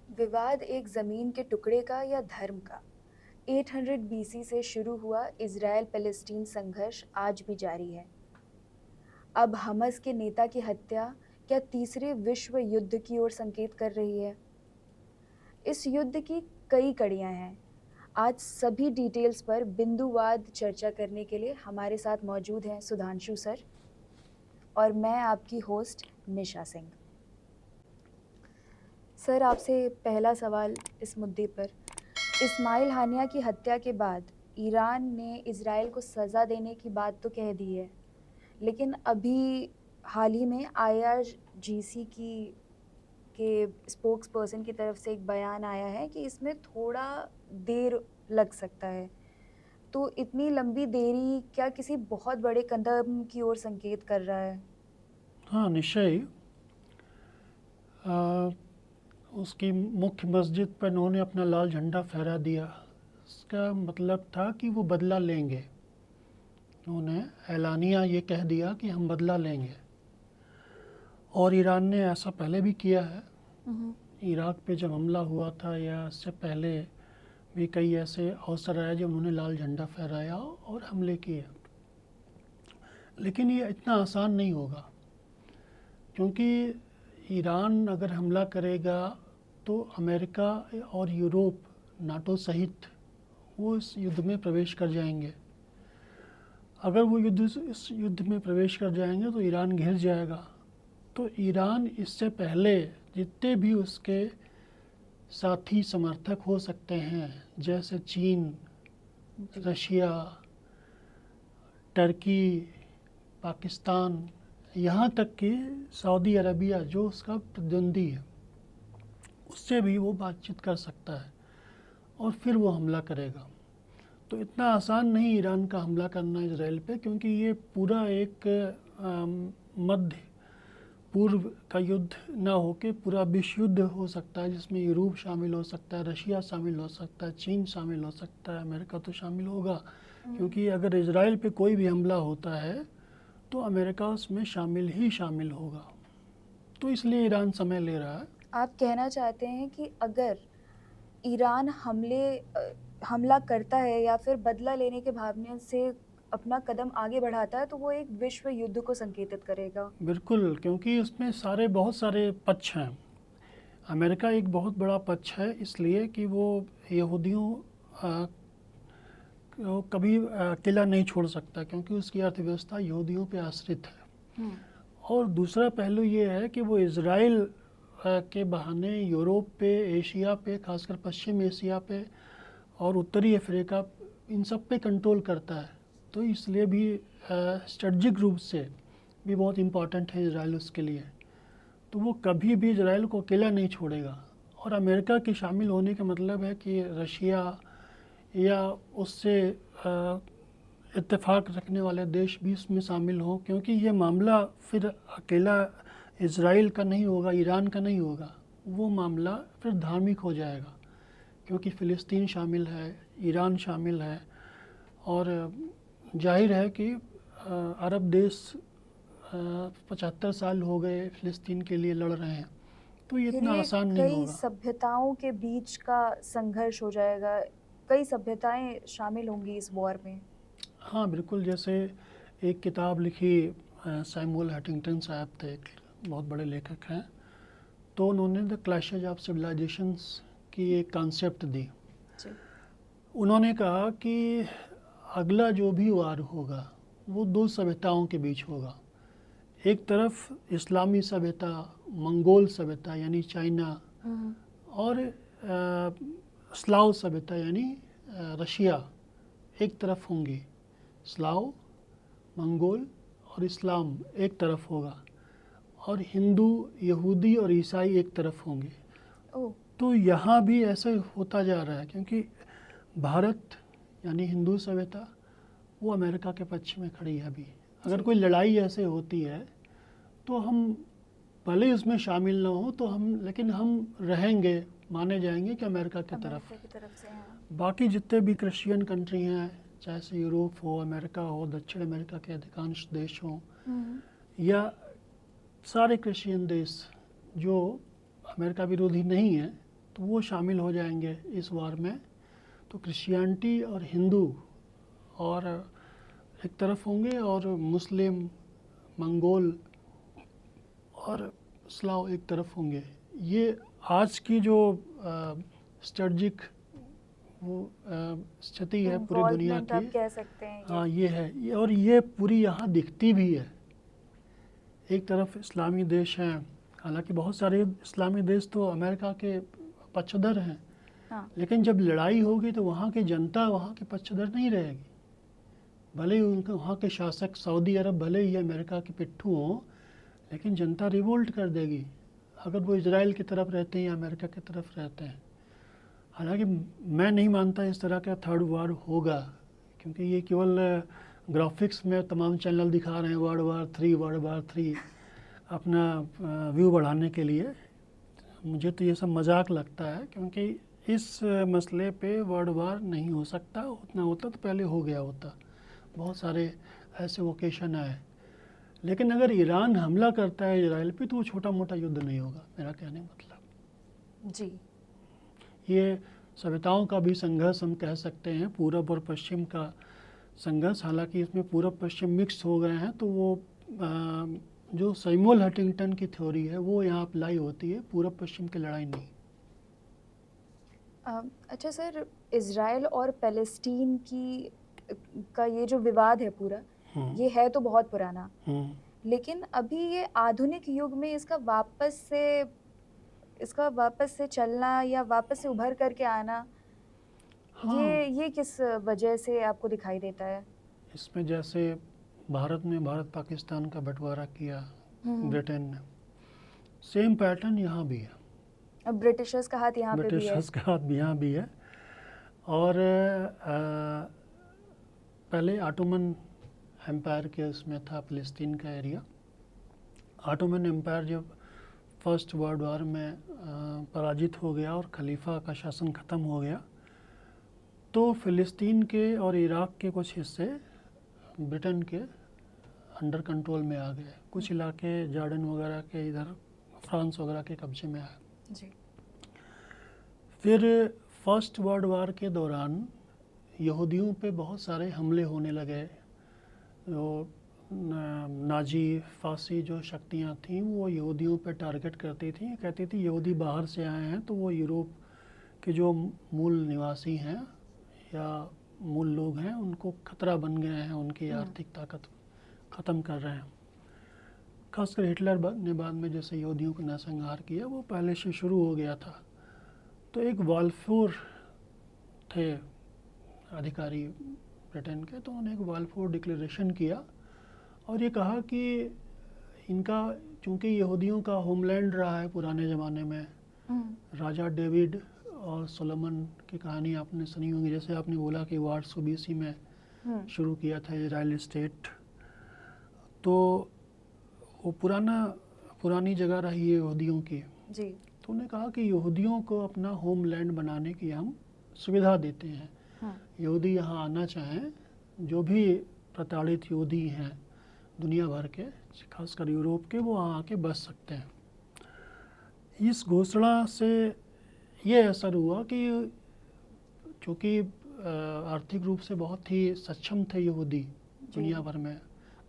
विवाद एक जमीन के टुकड़े का या धर्म का। 800 बीसी से शुरू हुआ इजराइल पैलेस्टीन संघर्ष आज भी जारी है। अब हमास के नेता की हत्या क्या तीसरे विश्व युद्ध की ओर संकेत कर रही है? इस युद्ध की कई कड़ियां हैं। आज सभी डिटेल्स पर बिंदुवाद चर्चा करने के लिए हमारे साथ मौजूद हैं सुधांशु सर और मैं आपकी होस्ट निशा सिंह। सर, आपसे पहला सवाल इस मुद्दे पर। इस्माइल हानिया की हत्या के बाद ईरान ने इजराइल को सज़ा देने की बात तो कह दी है, लेकिन अभी हाल ही में आईआरजीसी की के स्पोक्स पर्सन की तरफ से एक बयान आया है कि इसमें थोड़ा देर लग सकता है। तो इतनी लंबी देरी क्या किसी बहुत बड़े कदम की ओर संकेत कर रहा है? हाँ, निश्चय। उसकी मुख्य मस्जिद पर उन्होंने अपना लाल झंडा फहरा दिया। इसका मतलब था कि वो बदला लेंगे। उन्होंने ऐलानिया ये कह दिया कि हम बदला लेंगे। और ईरान ने ऐसा पहले भी किया है। इराक पे जब हमला हुआ था या इससे पहले भी कई ऐसे अवसर आए जब उन्होंने लाल झंडा फहराया और हमले किए। लेकिन ये इतना आसान नहीं होगा, क्योंकि ईरान अगर हमला करेगा तो अमेरिका और यूरोप, नाटो सहित, वो इस युद्ध में प्रवेश कर जाएंगे। अगर वो इस युद्ध में प्रवेश कर जाएंगे तो ईरान घिर जाएगा। तो ईरान इससे पहले जितने भी उसके साथी समर्थक हो सकते हैं, जैसे चीन, रशिया, टर्की, पाकिस्तान, यहाँ तक कि सऊदी अरबिया जो उसका प्रतिद्वंदी है, उससे भी वो बातचीत कर सकता है और फिर वो हमला करेगा। तो इतना आसान नहीं ईरान का हमला करना इजराइल पे, क्योंकि ये पूरा एक मध्य पूर्व का युद्ध ना होके पूरा विश्व युद्ध हो सकता है, जिसमें यूरोप शामिल हो सकता है, रशिया शामिल हो सकता है, चीन शामिल हो सकता है, अमेरिका तो शामिल होगा। क्योंकि अगर इजराइल पे कोई भी हमला होता है तो अमेरिका उसमें शामिल ही शामिल होगा। तो इसलिए ईरान समय ले रहा है। आप कहना चाहते हैं कि अगर ईरान हमला करता है या फिर बदला लेने के भावना से अपना कदम आगे बढ़ाता है तो वो एक विश्व युद्ध को संकेतित करेगा? बिल्कुल, क्योंकि उसमें बहुत सारे पक्ष हैं। अमेरिका एक बहुत बड़ा पक्ष है, इसलिए कि वो यहूदियों को कभी अकेला नहीं छोड़ सकता, क्योंकि उसकी अर्थव्यवस्था यहूदियों पे आश्रित है। और दूसरा पहलू ये है कि वो इजराइल के बहाने यूरोप पे, एशिया पे, खासकर पश्चिम एशिया पे और उत्तरी अफ्रीका, इन सब पे कंट्रोल करता है। तो इसलिए भी स्ट्रेटजिक रूप से भी बहुत इम्पॉर्टेंट है इजराइल उसके लिए। तो वो कभी भी इजराइल को अकेला नहीं छोड़ेगा। और अमेरिका के शामिल होने का मतलब है कि रशिया या उससे इत्तेफाक रखने वाले देश भी इसमें शामिल हों, क्योंकि ये मामला फिर अकेला इजराइल का नहीं होगा, ईरान का नहीं होगा। वो मामला फिर धार्मिक हो जाएगा, क्योंकि फ़िलिस्तीन शामिल है, ईरान शामिल है। और जाहिर है कि अरब देश 75 साल हो गए फ़िलिस्तीन के लिए लड़ रहे हैं, तो ये फिर इतना ये आसान नहीं कई होगा। सभ्यताओं के बीच का संघर्ष हो जाएगा, कई सभ्यताएं शामिल होंगी इस वॉर में। हाँ बिल्कुल, जैसे एक किताब लिखी सैमुअल हंटिंगटन साहब थे, एक बहुत बड़े लेखक हैं। तो उन्होंने द क्लैशेज ऑफ सिविलाइजेशंस की एक कॉन्सेप्ट दी। उन्होंने कहा कि अगला जो भी वार होगा वो दो सभ्यताओं के बीच होगा। एक तरफ इस्लामी सभ्यता, मंगोल सभ्यता यानी चाइना, और स्लाव सभ्यता यानी रशिया एक तरफ होंगी। स्लाव, मंगोल और इस्लाम एक तरफ होगा, और हिंदू, यहूदी और ईसाई एक तरफ होंगे। तो यहाँ भी ऐसे होता जा रहा है, क्योंकि भारत यानी हिंदू सभ्यता वो अमेरिका के पक्ष में खड़ी है अभी। अगर कोई लड़ाई ऐसे होती है तो हम भले इसमें शामिल ना हो तो लेकिन हम रहेंगे, माने जाएंगे कि अमेरिका की तरफ से हैं। बाकी जितने भी क्रिश्चियन कंट्री हैं, चाहे से यूरोप हो, अमेरिका हो, दक्षिण अमेरिका के अधिकांश देश हों, या सारे क्रिश्चियन देश जो अमेरिका विरोधी नहीं हैं, तो वो शामिल हो जाएंगे इस वार में। तो क्रिश्चियनिटी और हिंदू और एक तरफ होंगे और मुस्लिम, मंगोल और स्लाव एक तरफ होंगे। ये आज की जो स्ट्रेटजिक वो स्थिति है पूरी दुनिया इन्वॉल्वमेंट आप की। कह सकते हैं हाँ ये है और ये पूरी यहाँ दिखती भी है। एक तरफ इस्लामी देश हैं, हालांकि बहुत सारे इस्लामी देश तो अमेरिका के पक्षधर हैं, हाँ लेकिन जब लड़ाई होगी तो वहाँ की जनता वहाँ के पक्षधर नहीं रहेगी। भले ही उनके वहाँ के शासक सऊदी अरब भले ही अमेरिका के पिट्ठू हों, लेकिन जनता रिवोल्ट कर देगी अगर वो इजराइल की तरफ रहते हैं या अमेरिका की तरफ रहते हैं। हालांकि मैं नहीं मानता इस तरह का थर्ड वार होगा, क्योंकि ये केवल ग्राफिक्स में तमाम चैनल दिखा रहे हैं वर्ल्ड वार 3 अपना व्यू बढ़ाने के लिए। मुझे तो ये सब मजाक लगता है, क्योंकि इस मसले पे वर्ल्ड वार नहीं हो सकता। उतना होता तो पहले हो गया होता, बहुत सारे ऐसे ओकेशन आए। लेकिन अगर ईरान हमला करता है इजराइल पे तो वो छोटा मोटा युद्ध नहीं होगा, मेरा कहने का मतलब। जी, ये सभ्यताओं का भी संघर्ष हम कह सकते हैं, पूरब और पश्चिम का संघर्ष। हालांकि इसमें पूरब पश्चिम मिक्स हो गए हैं, तो वो जो सैमुअल हंटिंगटन की थ्योरी है वो यहाँ अप्लाई होती है, पूरब पश्चिम की लड़ाई नहीं। अच्छा सर, इज़राइल और पैलेस्टीन की का ये जो विवाद है पूरा, ये है तो बहुत पुराना, लेकिन अभी ये आधुनिक युग में इसका वापस से चलना या वापस से उभर करके आना, हाँ, ये किस वजह से आपको दिखाई देता है? इसमें जैसे भारत ने भारत पाकिस्तान का बंटवारा किया ब्रिटेन ने, सेम पैटर्न यहाँ भी है। अब ब्रिटिशर्स का हाथ यहाँ पे भी है। ब्रिटिशर्स का हाथ भी यहाँ भी है। और पहले ऑटोमन एम्पायर के उसमें था फ़िलिस्तीन का एरिया। ऑटोमन एम्पायर जब फर्स्ट वर्ल्ड वार में पराजित हो गया और खलीफा का शासन ख़त्म हो गया, तो फ़िलिस्तीन के और इराक़ के कुछ हिस्से ब्रिटेन के अंडर कंट्रोल में आ गए। कुछ इलाके जॉर्डन वगैरह के, इधर फ्रांस वगैरह के कब्जे में आए। जी, फिर फर्स्ट वर्ल्ड वार के दौरान यहूदियों पे बहुत सारे हमले होने लगे। जो नाजी फासी जो शक्तियाँ थीं वो यहूदियों पे टारगेट करती थी, कहती थी यहूदी बाहर से आए हैं तो वो यूरोप के जो मूल निवासी हैं या मूल लोग हैं उनको खतरा बन गए हैं, उनकी आर्थिक ताकत ख़त्म कर रहे हैं। खासकर हिटलर ने बाद में जैसे यहूदियों को नरसंहार किया, वो पहले से शुरू हो गया था। तो एक वाल्फोर थे अधिकारी ब्रिटेन के, तो उन्होंने एक वाल्फोर डिक्लेरेशन किया और ये कहा कि इनका, चूँकि यहूदियों का होमलैंड रहा है पुराने ज़माने में, राजा डेविड और सोलोमन की कहानी आपने सुनी होगी। जैसे आपने बोला कि 800 BC में शुरू किया था इजराइल स्टेट, तो वो पुरानी जगह रही है यहूदियों की। जी, तो उन्होंने कहा कि यहूदियों को अपना होमलैंड बनाने की हम सुविधा देते हैं। यहूदी यहाँ आना चाहें, जो भी प्रताड़ित यहूदी हैं दुनिया भर के, खासकर यूरोप के, वो वहाँ आके बस सकते हैं। इस घोषणा से ये असर हुआ कि चूँकि आर्थिक रूप से बहुत ही सक्षम थे यहूदी दुनिया भर में,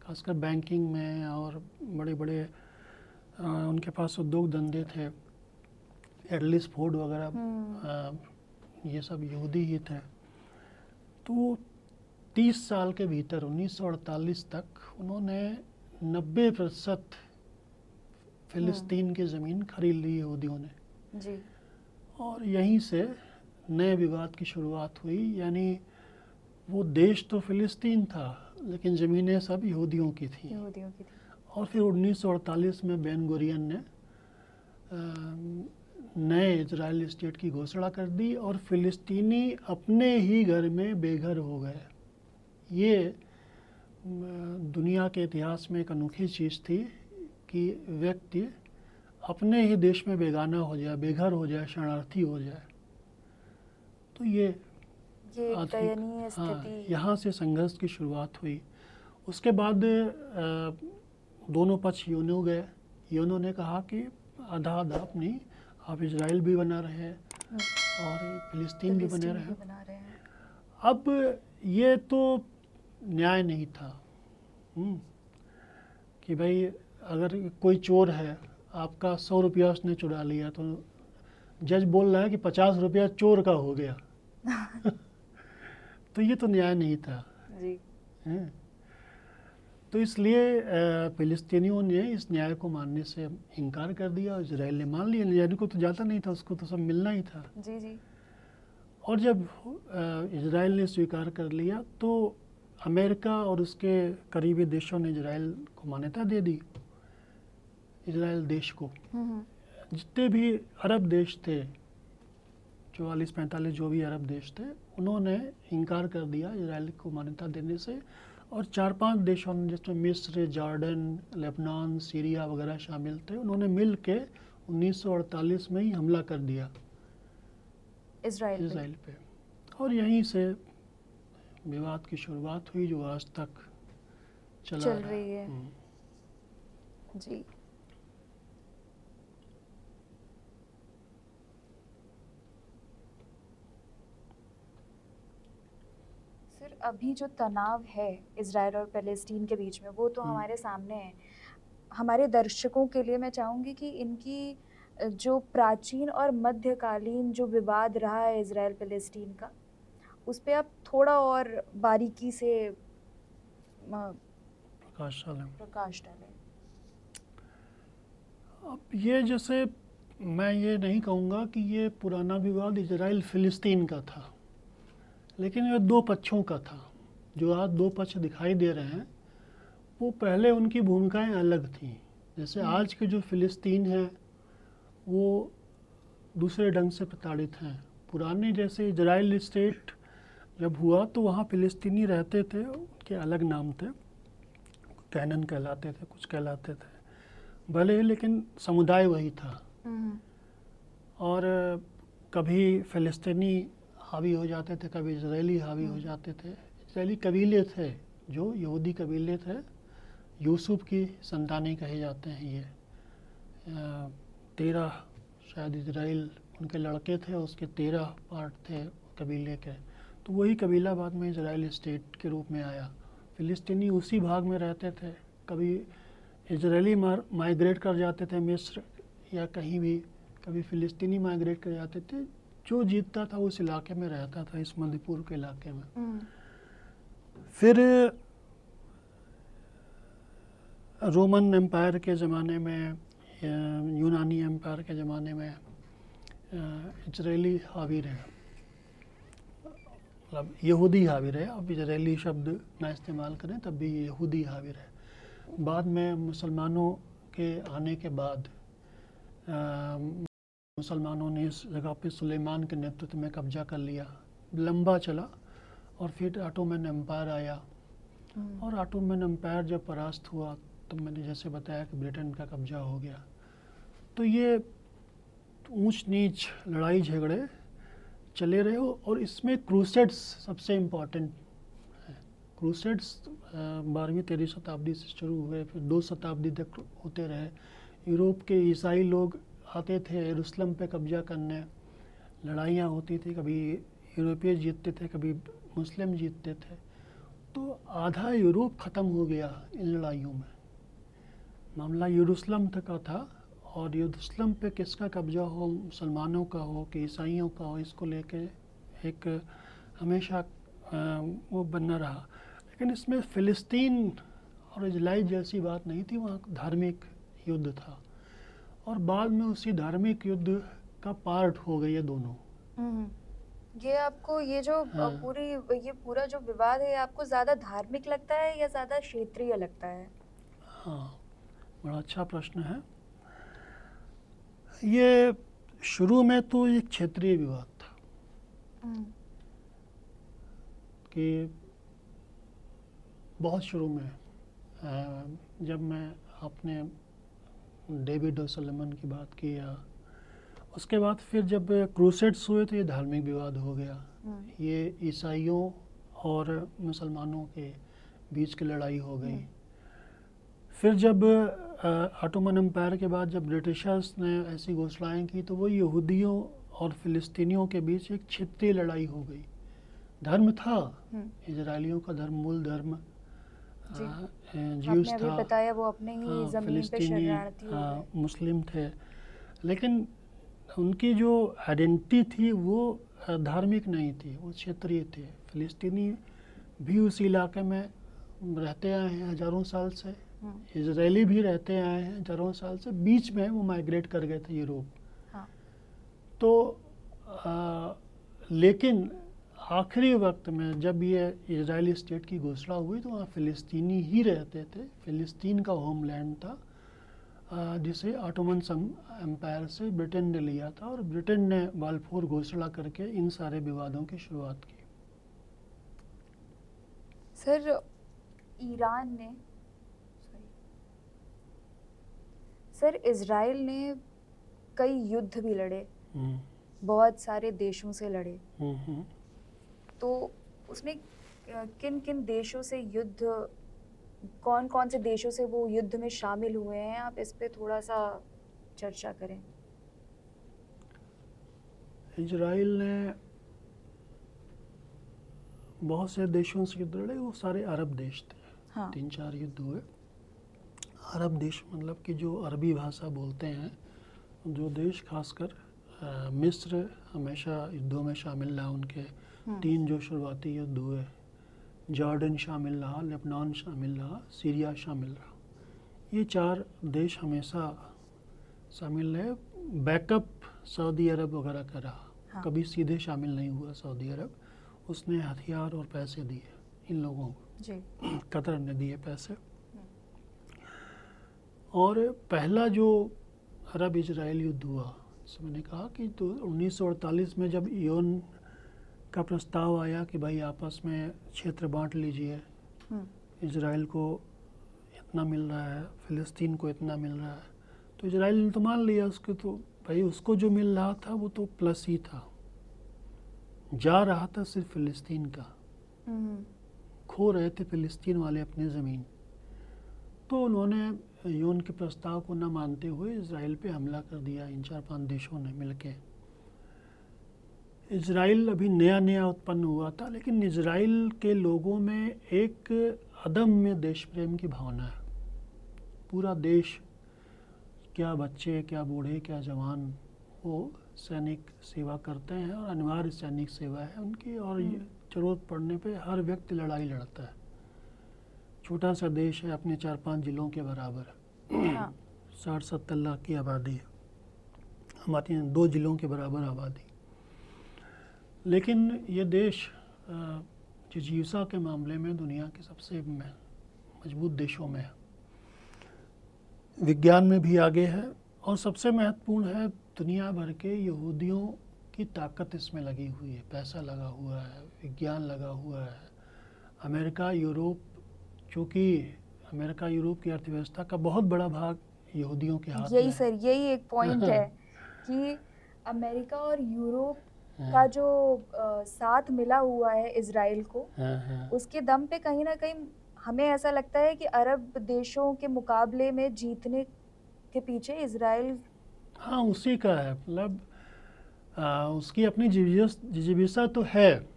खासकर बैंकिंग में, और बड़े बड़े उनके पास उद्योग धंधे थे, एडलिस फोर्ड वगैरह, ये सब यहूदी ही थे। तो 30 साल के भीतर 1948 तक उन्होंने 90% फ़िलिस्तीन की ज़मीन खरीद ली यहूदियों ने। जी, और यहीं से नए विवाद की शुरुआत हुई। यानी वो देश तो फ़िलिस्तीन था, लेकिन ज़मीनें सब यहूदियों की थी। और फिर 1948 में बेन गुरियन ने नए इजराइल स्टेट की घोषणा कर दी और फ़िलिस्तीनी अपने ही घर में बेघर हो गए। ये दुनिया के इतिहास में एक अनोखी चीज़ थी कि व्यक्ति अपने ही देश में बेगाना हो जाए, बेघर हो जाए, शरणार्थी हो जाए। तो ये दयनीय स्थिति। यहाँ से संघर्ष की शुरुआत हुई। उसके बाद दोनों पक्ष यूनो गए। यूनो ने कहा कि आधा आधा अपनी, आप इजराइल भी बना रहे, और फिलिस्तीन भी बने फिलिस्तीन रहे। भी बना रहे हैं। अब ये तो न्याय नहीं था कि भाई अगर कोई चोर है, आपका 100 रुपया उसने चुरा लिया, तो जज बोल रहा है कि 50 रुपया चोर का हो गया। तो ये तो न्याय नहीं था। जी। हैं? तो इसलिए फिलिस्तीनियों ने इस न्याय को मानने से इनकार कर दिया और इजराइल ने मान लिया। यानी को तो जाता नहीं था, उसको तो सब मिलना ही था। जी जी। और जब इजराइल ने स्वीकार कर लिया तो अमेरिका और उसके करीबी देशों ने इजराइल को मान्यता दे दी, इजराइल देश को। जितने भी अरब देश थे, 44-45 जो भी अरब देश थे, उन्होंने इनकार कर दिया इजराइल को मान्यता देने से। और 4-5 देशों ने, जिसमें मिस्र, जॉर्डन, लेबनान, सीरिया वगैरह शामिल थे, उन्होंने मिल के 1948 में ही हमला कर दिया इजराइल पे। और यहीं से विवाद की शुरुआत हुई जो आज तक चल रही है। जी। सर, अभी जो तनाव है इजराइल और पैलेस्टीन के बीच में, वो तो हमारे सामने है। हमारे दर्शकों के लिए मैं चाहूँगी कि इनकी जो प्राचीन और मध्यकालीन जो विवाद रहा है इजराइल पैलेस्टीन का, उस पे आप थोड़ा और बारीकी से प्रकाश डालें। अब ये, जैसे मैं ये नहीं कहूँगा कि ये पुराना विवाद इजराइल फिलिस्तीन का था, लेकिन ये दो पक्षों का था। जो आज दो पक्ष दिखाई दे रहे हैं, वो पहले उनकी भूमिकाएं अलग थीं। जैसे आज के जो फिलिस्तीन है वो दूसरे ढंग से प्रताड़ित हैं। पुराने जैसे इजराइल स्टेट जब हुआ तो वहाँ फिलिस्तीनी रहते थे, उनके अलग नाम थे, कैनन कहलाते थे, कुछ कहलाते थे भले, लेकिन समुदाय वही था। और कभी फिलिस्तीनी हावी हो जाते थे, कभी इजरायली हावी हो जाते थे। इजरायली कबीले थे, जो यहूदी कबीले थे, यूसुफ की संतानें कहे जाते हैं ये। 13 शायद इजराइल उनके लड़के थे, उसके 13 पार्ट थे कबीले के। तो वही कबीला बाद में इजराइल स्टेट के रूप में आया। फिलिस्तीनी उसी भाग में रहते थे। कभी इजरायली माइग्रेट कर जाते थे मिस्र या कहीं भी, कभी फिलिस्तीनी माइग्रेट कर जाते थे। जो जीतता था उस इलाके में रहता था, इस मध्यपूर्व के इलाके में। फिर रोमन एम्पायर के ज़माने में, यूनानी एम्पायर के ज़माने में इजरायली हावी रहे, मतलब यहूदी हावी रहे। अब इजरायली शब्द ना इस्तेमाल करें, तब भी यहूदी हावी रहे। बाद में मुसलमानों के आने के बाद मुसलमानों ने इस जगह पे सुलेमान के नेतृत्व में कब्जा कर लिया। लंबा चला और फिर ऑटोमन एम्पायर आया। और ऑटोमन एम्पायर जब परास्त हुआ तो मैंने जैसे बताया कि ब्रिटेन का कब्जा हो गया। तो ये ऊंच नीच लड़ाई झगड़े चले रहे हो। और इसमें क्रूसेड्स सबसे इम्पॉर्टेंट है। क्रूसेड्स 12वीं-13वीं शताब्दी से शुरू हुए, फिर 2 शताब्दी तक होते रहे। यूरोप के ईसाई लोग आते थे यरूशलेम पे कब्जा करने, लड़ाइयाँ होती थी, कभी यूरोपीय जीतते थे, कभी मुस्लिम जीतते थे। तो आधा यूरोप ख़त्म हो गया इन लड़ाइयों में। मामला यरूशलेम तक का था, और यरूशलेम पे किसका कब्जा हो, मुसलमानों का हो कि ईसाइयों का हो, इसको लेके एक हमेशा वो बनना रहा। लेकिन इसमें फ़िलिस्तीन और इजराइल जैसी बात नहीं थी, वहाँ धार्मिक युद्ध था। और बाद में उसी धार्मिक युद्ध का पार्ट हो गए ये दोनों। ये आपको ये जो ये पूरा जो विवाद है, आपको ज़्यादा धार्मिक लगता है या ज़्यादा क्षेत्रीय लगता है? हाँ, बड़ा अच्छा प्रश्न है। ये शुरू में तो एक क्षेत्रीय विवाद था कि बहुत शुरू में, जब मैं आपने डेविड और सलमन की बात की, या उसके बाद फिर जब क्रूसेड्स हुए तो ये धार्मिक विवाद हो गया। ये ईसाइयों और मुसलमानों के बीच की लड़ाई हो गई। फिर जब ऑटोमन एम्पायर के बाद जब ब्रिटिशर्स ने ऐसी घोषणाएं की, तो वो यहूदियों और फ़िलिस्तीनियों के बीच एक क्षेत्रीय लड़ाई हो गई। धर्म था, इजरायलियों का धर्म, मूल धर्म जी। ज्यूस आपने अभी था। बताया वो अपने ही हाँ, ज़मीन पे फ़िलिस्तीनी, शरणार्थी हो हाँ, गए। मुस्लिम थे। लेकिन उनकी जो आइडेंटिटी थी वो धार्मिक नहीं थी, वो क्षेत्रीय थे। फ़िलिस्तीनी भी उस इलाके में रहते आए हैं हज़ारों साल से, इजरायली भी रहते आए हैं हज़ारों साल से। बीच में वो माइग्रेट कर गए थे यूरोप। हाँ। तो लेकिन आखिरी वक्त में जब ये इजरायली स्टेट की घोषणा हुई तो वहाँ फ़िलिस्तीनी ही रहते थे। फ़िलिस्तीन का होमलैंड था, जिसे ऑटोमन एम्पायर से ब्रिटेन ने लिया था, और ब्रिटेन ने बाल्फोर घोषणा करके इन सारे विवादों की शुरुआत की। सर, ईरान ने सर इजराइल ने कई युद्ध भी लड़े, बहुत सारे देशों से लड़े। तो उसने किन किन देशों से युद्ध, कौन कौन से देशों से वो युद्ध में शामिल हुए हैं, आप इस पे थोड़ा सा चर्चा करें। इजराइल ने बहुत से देशों से युद्ध लड़े, वो सारे अरब देश थे। हाँ। 3-4 युद्ध हुए। अरब देश मतलब कि जो अरबी भाषा बोलते हैं, जो देश खासकर मिस्र हमेशा युद्धों में शामिल रहा। उनके 3 जो शुरुआती युद्ध हुए, जॉर्डन शामिल रहा, लेबनान शामिल रहा, सीरिया शामिल रहा। ये 4 देश हमेशा शामिल रहे। बैकअप सऊदी अरब वगैरह का रहा। हाँ। कभी सीधे शामिल नहीं हुआ सऊदी अरब, उसने हथियार और पैसे दिए इन लोगों को जी। कतर ने दिए पैसे। और पहला जो अरब इजराइल युद्ध हुआ, जैसे मैंने कहा कि तो 1948 में जब ईओन का प्रस्ताव आया कि भाई आपस में क्षेत्र बांट लीजिए, इजराइल को इतना मिल रहा है, फ़िलिस्तीन को इतना मिल रहा है, तो इजराइल ने तो मान लिया उसको। तो भाई उसको जो मिल रहा था वो तो प्लस ही था, जा रहा था सिर्फ फ़िलिस्तीन का, खो रहे थे फ़िलिस्तीन वाले अपनी ज़मीन। तो उन्होंने यूएन के प्रस्ताव को न मानते हुए इजराइल पे हमला कर दिया, इन 4-5 देशों ने मिलके। इजराइल अभी नया नया उत्पन्न हुआ था, लेकिन इजराइल के लोगों में एक अदम्य देश प्रेम की भावना है। पूरा देश, क्या बच्चे, क्या बूढ़े, क्या जवान, वो सैनिक सेवा करते हैं, और अनिवार्य सैनिक सेवा है उनकी। और ज़रूरत पड़ने पे हर व्यक्ति लड़ाई लड़ता है। छोटा सा देश है, अपने 4-5 जिलों के बराबर। 60-70 लाख की आबादी है, हमारे 2 जिलों के बराबर आबादी। लेकिन ये देश जिजीविका के मामले में दुनिया के सबसे मजबूत देशों में है, विज्ञान में भी आगे है, और सबसे महत्वपूर्ण है दुनिया भर के यहूदियों की ताकत इसमें लगी हुई है। पैसा लगा हुआ है, विज्ञान लगा हुआ है। अमेरिका, यूरोप, चूँकि अमेरिका यूरोप की अर्थव्यवस्था का बहुत बड़ा भाग यहूदियों के हाथ में यही है। सर, यही एक पॉइंट है कि अमेरिका और यूरोप का जो साथ मिला हुआ है इजराइल को, उसके दम पे कहीं ना कहीं हमें ऐसा लगता है कि अरब देशों के मुकाबले में जीतने के पीछे इजराइल, हाँ, उसी का है। मतलब उसकी अपनी जिजीविका तो है,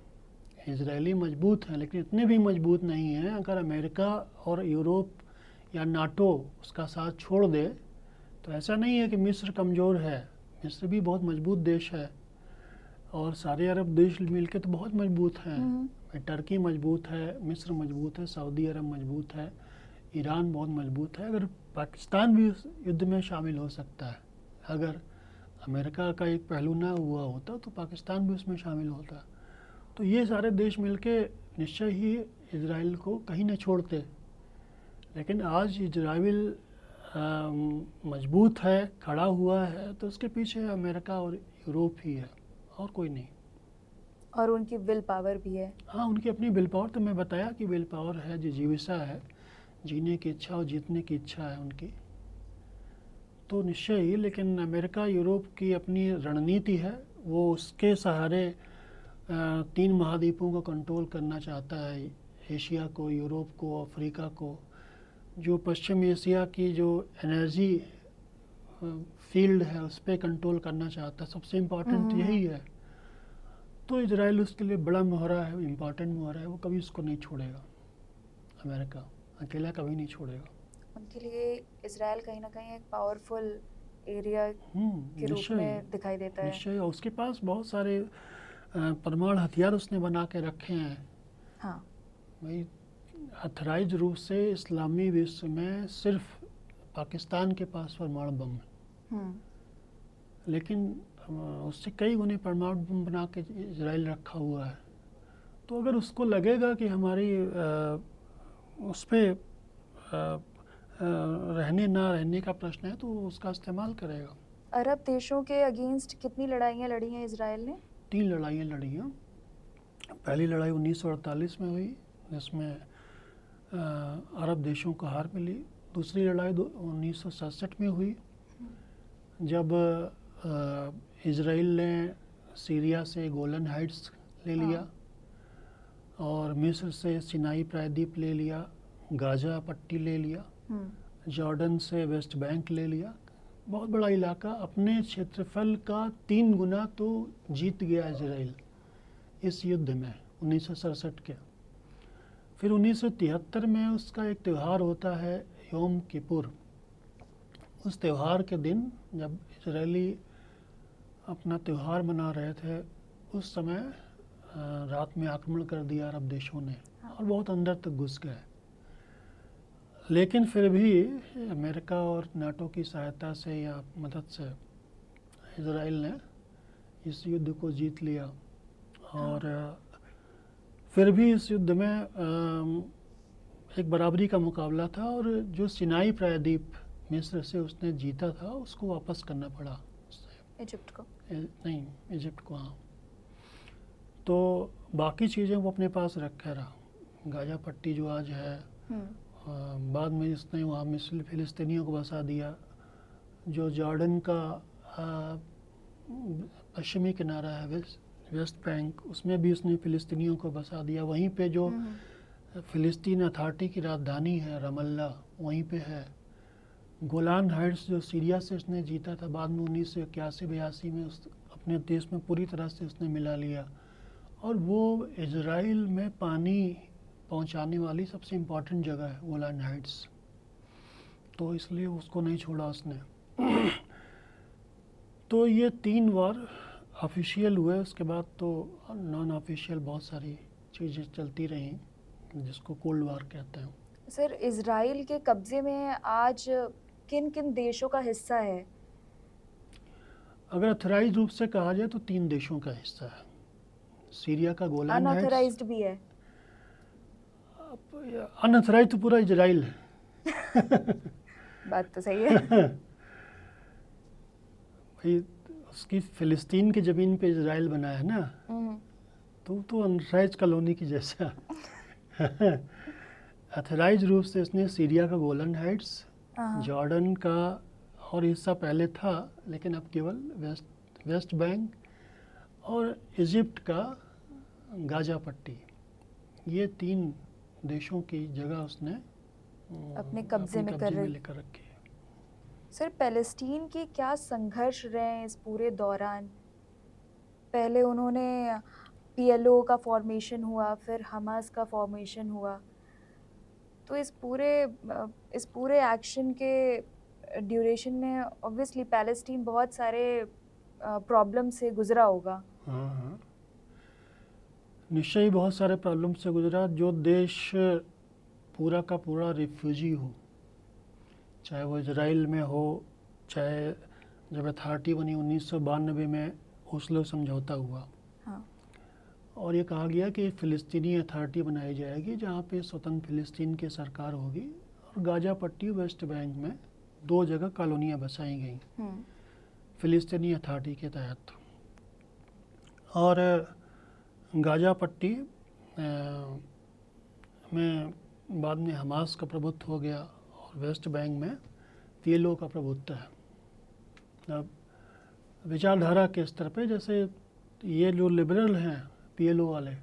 इजरायली मजबूत हैं, लेकिन इतने भी मजबूत नहीं हैं। अगर अमेरिका और यूरोप या नाटो उसका साथ छोड़ दे तो ऐसा नहीं है कि मिस्र कमज़ोर है। मिस्र भी बहुत मजबूत देश है, और सारे अरब देश मिलकर तो बहुत मजबूत हैं। टर्की मजबूत है, मिस्र मजबूत है, सऊदी अरब मजबूत है, ईरान बहुत मजबूत है। अगर पाकिस्तान भी उस युद्ध में शामिल हो सकता है, अगर अमेरिका का एक पहलू ना हुआ होता तो पाकिस्तान भी उसमें शामिल होता। तो ये सारे देश मिलके निश्चय ही इजराइल को कहीं न छोड़ते। लेकिन आज इजराइल मजबूत है, खड़ा हुआ है, तो उसके पीछे अमेरिका और यूरोप ही है, और कोई नहीं। और उनकी विल पावर भी है। हाँ, उनकी अपनी विल पावर, तो मैं बताया कि विल पावर है, जिजीविका है, जीने की इच्छा और जीतने की इच्छा है उनकी, तो निश्चय ही। लेकिन अमेरिका यूरोप की अपनी रणनीति है, वो उसके सहारे 3 महाद्वीपों को कंट्रोल करना चाहता है, एशिया को, यूरोप को, अफ्रीका को। जो पश्चिम एशिया की जो एनर्जी फील्ड है उस पर कंट्रोल करना चाहता है, सबसे इम्पोर्टेंट यही है। तो इजराइल उसके लिए बड़ा मोहरा है, इम्पोर्टेंट मोहरा है, वो कभी उसको नहीं छोड़ेगा। अमेरिका अकेला कभी नहीं छोड़ेगा। उनके लिए इसराइल कहीं ना कहीं एक पावरफुल एरिया के रूप निश्चय में दिखाई देता है। निश्चय। और उसके पास बहुत सारे परमाणु हथियार उसने बना के रखे हैं। हाँ, भाई अथराइज रूप से इस्लामी विश्व में सिर्फ पाकिस्तान के पास परमाणु बम है, लेकिन उससे कई गुने परमाणु बम बना के इजराइल रखा हुआ है। तो अगर उसको लगेगा कि हमारी उस पर रहने ना रहने का प्रश्न है तो वो उसका इस्तेमाल करेगा। अरब देशों के अगेंस्ट कितनी लड़ाइयाँ लड़ी हैं इसराइल ने? 3 लड़ाइयाँ लड़ी हैं। पहली लड़ाई 1948 में हुई, जिसमें अरब देशों को हार मिली। दूसरी लड़ाई 1967 में हुई, जब इजराइल ने सीरिया से गोलन हाइट्स ले लिया और मिस्र से सिनाई प्रायद्वीप ले लिया, गाजा पट्टी ले लिया, जॉर्डन से वेस्ट बैंक ले लिया। बहुत बड़ा इलाका, अपने क्षेत्रफल का 3 गुना तो जीत गया इजराइल इस युद्ध में 1967 के। फिर 1973 में उसका एक त्यौहार होता है योम किपुर। उस त्यौहार के दिन जब इजरायली अपना त्यौहार मना रहे थे, उस समय रात में आक्रमण कर दिया अरब देशों ने और बहुत अंदर तक घुस गए। लेकिन फिर भी अमेरिका और नाटो की सहायता से या मदद से इजराइल ने इस युद्ध को जीत लिया। और फिर भी इस युद्ध में एक बराबरी का मुकाबला था और जो सिनाई प्रायद्वीप मिस्र से उसने जीता था उसको वापस करना पड़ा उससे, इजिप्ट को नहीं, इजिप्ट को। हाँ, तो बाकी चीज़ें वो अपने पास रखे रहा। गाजा पट्टी जो आज है, बाद में इसने वहाँ मिस्र फिलिस्तीनियों को बसा दिया। जो जॉर्डन का पश्चिमी किनारा है वेस्ट बैंक, उसमें भी उसने फिलिस्तीनियों को बसा दिया। वहीं पे जो फिलिस्तीन अथॉरिटी की राजधानी है रमल्ला, वहीं पे है। गोलान हाइट्स जो सीरिया से उसने जीता था, बाद में 1981-82 में उस अपने देश में पूरी तरह से उसने मिला लिया। और वो इजराइल में पानी पहुंचाने वाली सबसे इम्पोर्टेंट जगह है गोलान हाइट्स, तो इसलिए उसको नहीं छोड़ा उसने। तो ये 3 वार ऑफिशियल हुए, उसके बाद तो नॉन ऑफिशियल बहुत सारी चीज़ें चलती रहीं, जिसको कोल्ड वार कहते हैं। सर, इजराइल के कब्जे में आज किन किन देशों का हिस्सा है? अगर अथराइज रूप से कहा जाए तो 3 देशों का हिस्सा है। सीरिया का गोलान हाइट्स, अनऑथराइज्ड भी है। अनऑथराइज तो पूरा इजराइल है। बात तो सही है। भाई उसकी फिलिस्तीन की ज़मीन पे इजराइल बना है ना, तो अनऑथराइज कॉलोनी की जैसा। अथराइज रूप से उसने सीरिया का गोलन हाइट्स, जॉर्डन का और हिस्सा पहले था लेकिन अब केवल वेस्ट बैंक, और इजिप्ट का गाजा पट्टी, ये 3 देशों की जगह उसने अपने कब्जे में लेकर रखी है। सर, पैलेस्टीन के क्या संघर्ष रहे इस पूरे दौरान? पहले उन्होंने पीएलओ का फॉर्मेशन हुआ, फिर हमास का फॉर्मेशन हुआ, तो इस पूरे एक्शन के ड्यूरेशन में ऑब्वियसली पैलेस्टीन बहुत सारे प्रॉब्लम से गुजरा होगा। हाँ, निश्चय ही बहुत सारे प्रॉब्लम से गुजरा। जो देश पूरा का पूरा रिफ्यूजी हो, चाहे वो इजराइल में हो, चाहे जब अथॉरिटी बनी 1992 में ओस्लो समझौता हुआ, और ये कहा गया कि फ़िलिस्तीनी अथॉरिटी बनाई जाएगी जहाँ पे स्वतंत्र फ़िलिस्तीन की सरकार होगी, और गाजा पट्टी वेस्ट बैंक में 2 जगह कॉलोनियाँ बसाई गई फ़िलिस्तीनी अथॉरिटी के तहत। और गाजा पट्टी में बाद में हमास का प्रभुत्व हो गया और वेस्ट बैंक में पीएलओ का प्रभुत्व है। अब विचारधारा के स्तर पे जैसे ये जो लिबरल हैं पीएलओ वाले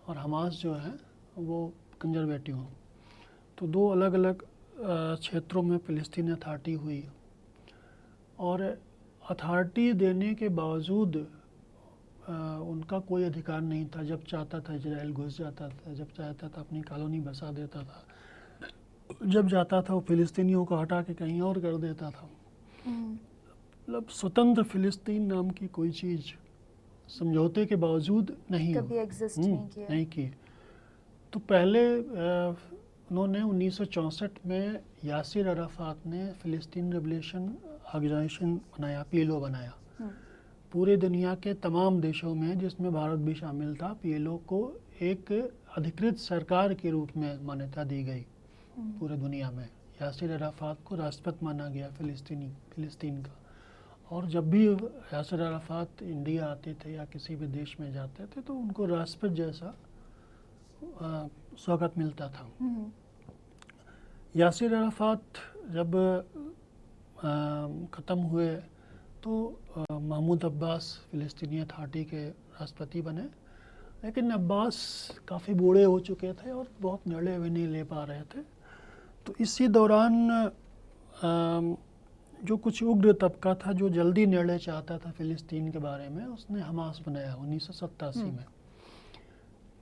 और हमास जो है वो कंजर्वेटिव हों, तो 2 अलग अलग क्षेत्रों में फ़िलिस्तीन अथॉरिटी हुई और अथॉरिटी देने के बावजूद उनका कोई अधिकार नहीं था। जब चाहता था इजराइल घुस जाता था, जब चाहता था अपनी कॉलोनी बसा देता था, जब जाता था वो फिलिस्तीनियों को हटा के कहीं और कर देता था। मतलब स्वतंत्र फिलिस्तीन नाम की कोई चीज़ समझौते के बावजूद नहीं कभी एग्जिस्ट नहीं किया। नहीं की। तो पहले उन्होंने 1964 में यासिर अराफात ने फ़िलिस्तीन लिबरेशन ऑर्गेनाइजेशन बनाया, पीएलओ बनाया। पूरे दुनिया के तमाम देशों में, जिसमें भारत भी शामिल था, पीएलओ को एक अधिकृत सरकार के रूप में मान्यता दी गई पूरे दुनिया में। यासिर अराफात को राष्ट्रपति माना गया फ़िलिस्तीन का। और जब भी यासिर अराफात इंडिया आते थे या किसी भी देश में जाते थे तो उनको राष्ट्रपति जैसा स्वागत मिलता था। यासिर अराफात जब ख़त्म हुए तो महमूद अब्बास फ़िलिस्तीनी अथॉरिटी के राष्ट्रपति बने। लेकिन अब्बास काफ़ी बूढ़े हो चुके थे और बहुत निर्णय भी नहीं ले पा रहे थे। तो इसी दौरान जो कुछ उग्र तबका था जो जल्दी निर्णय चाहता था फ़िलिस्तीन के बारे में, उसने हमास बनाया 1987 में।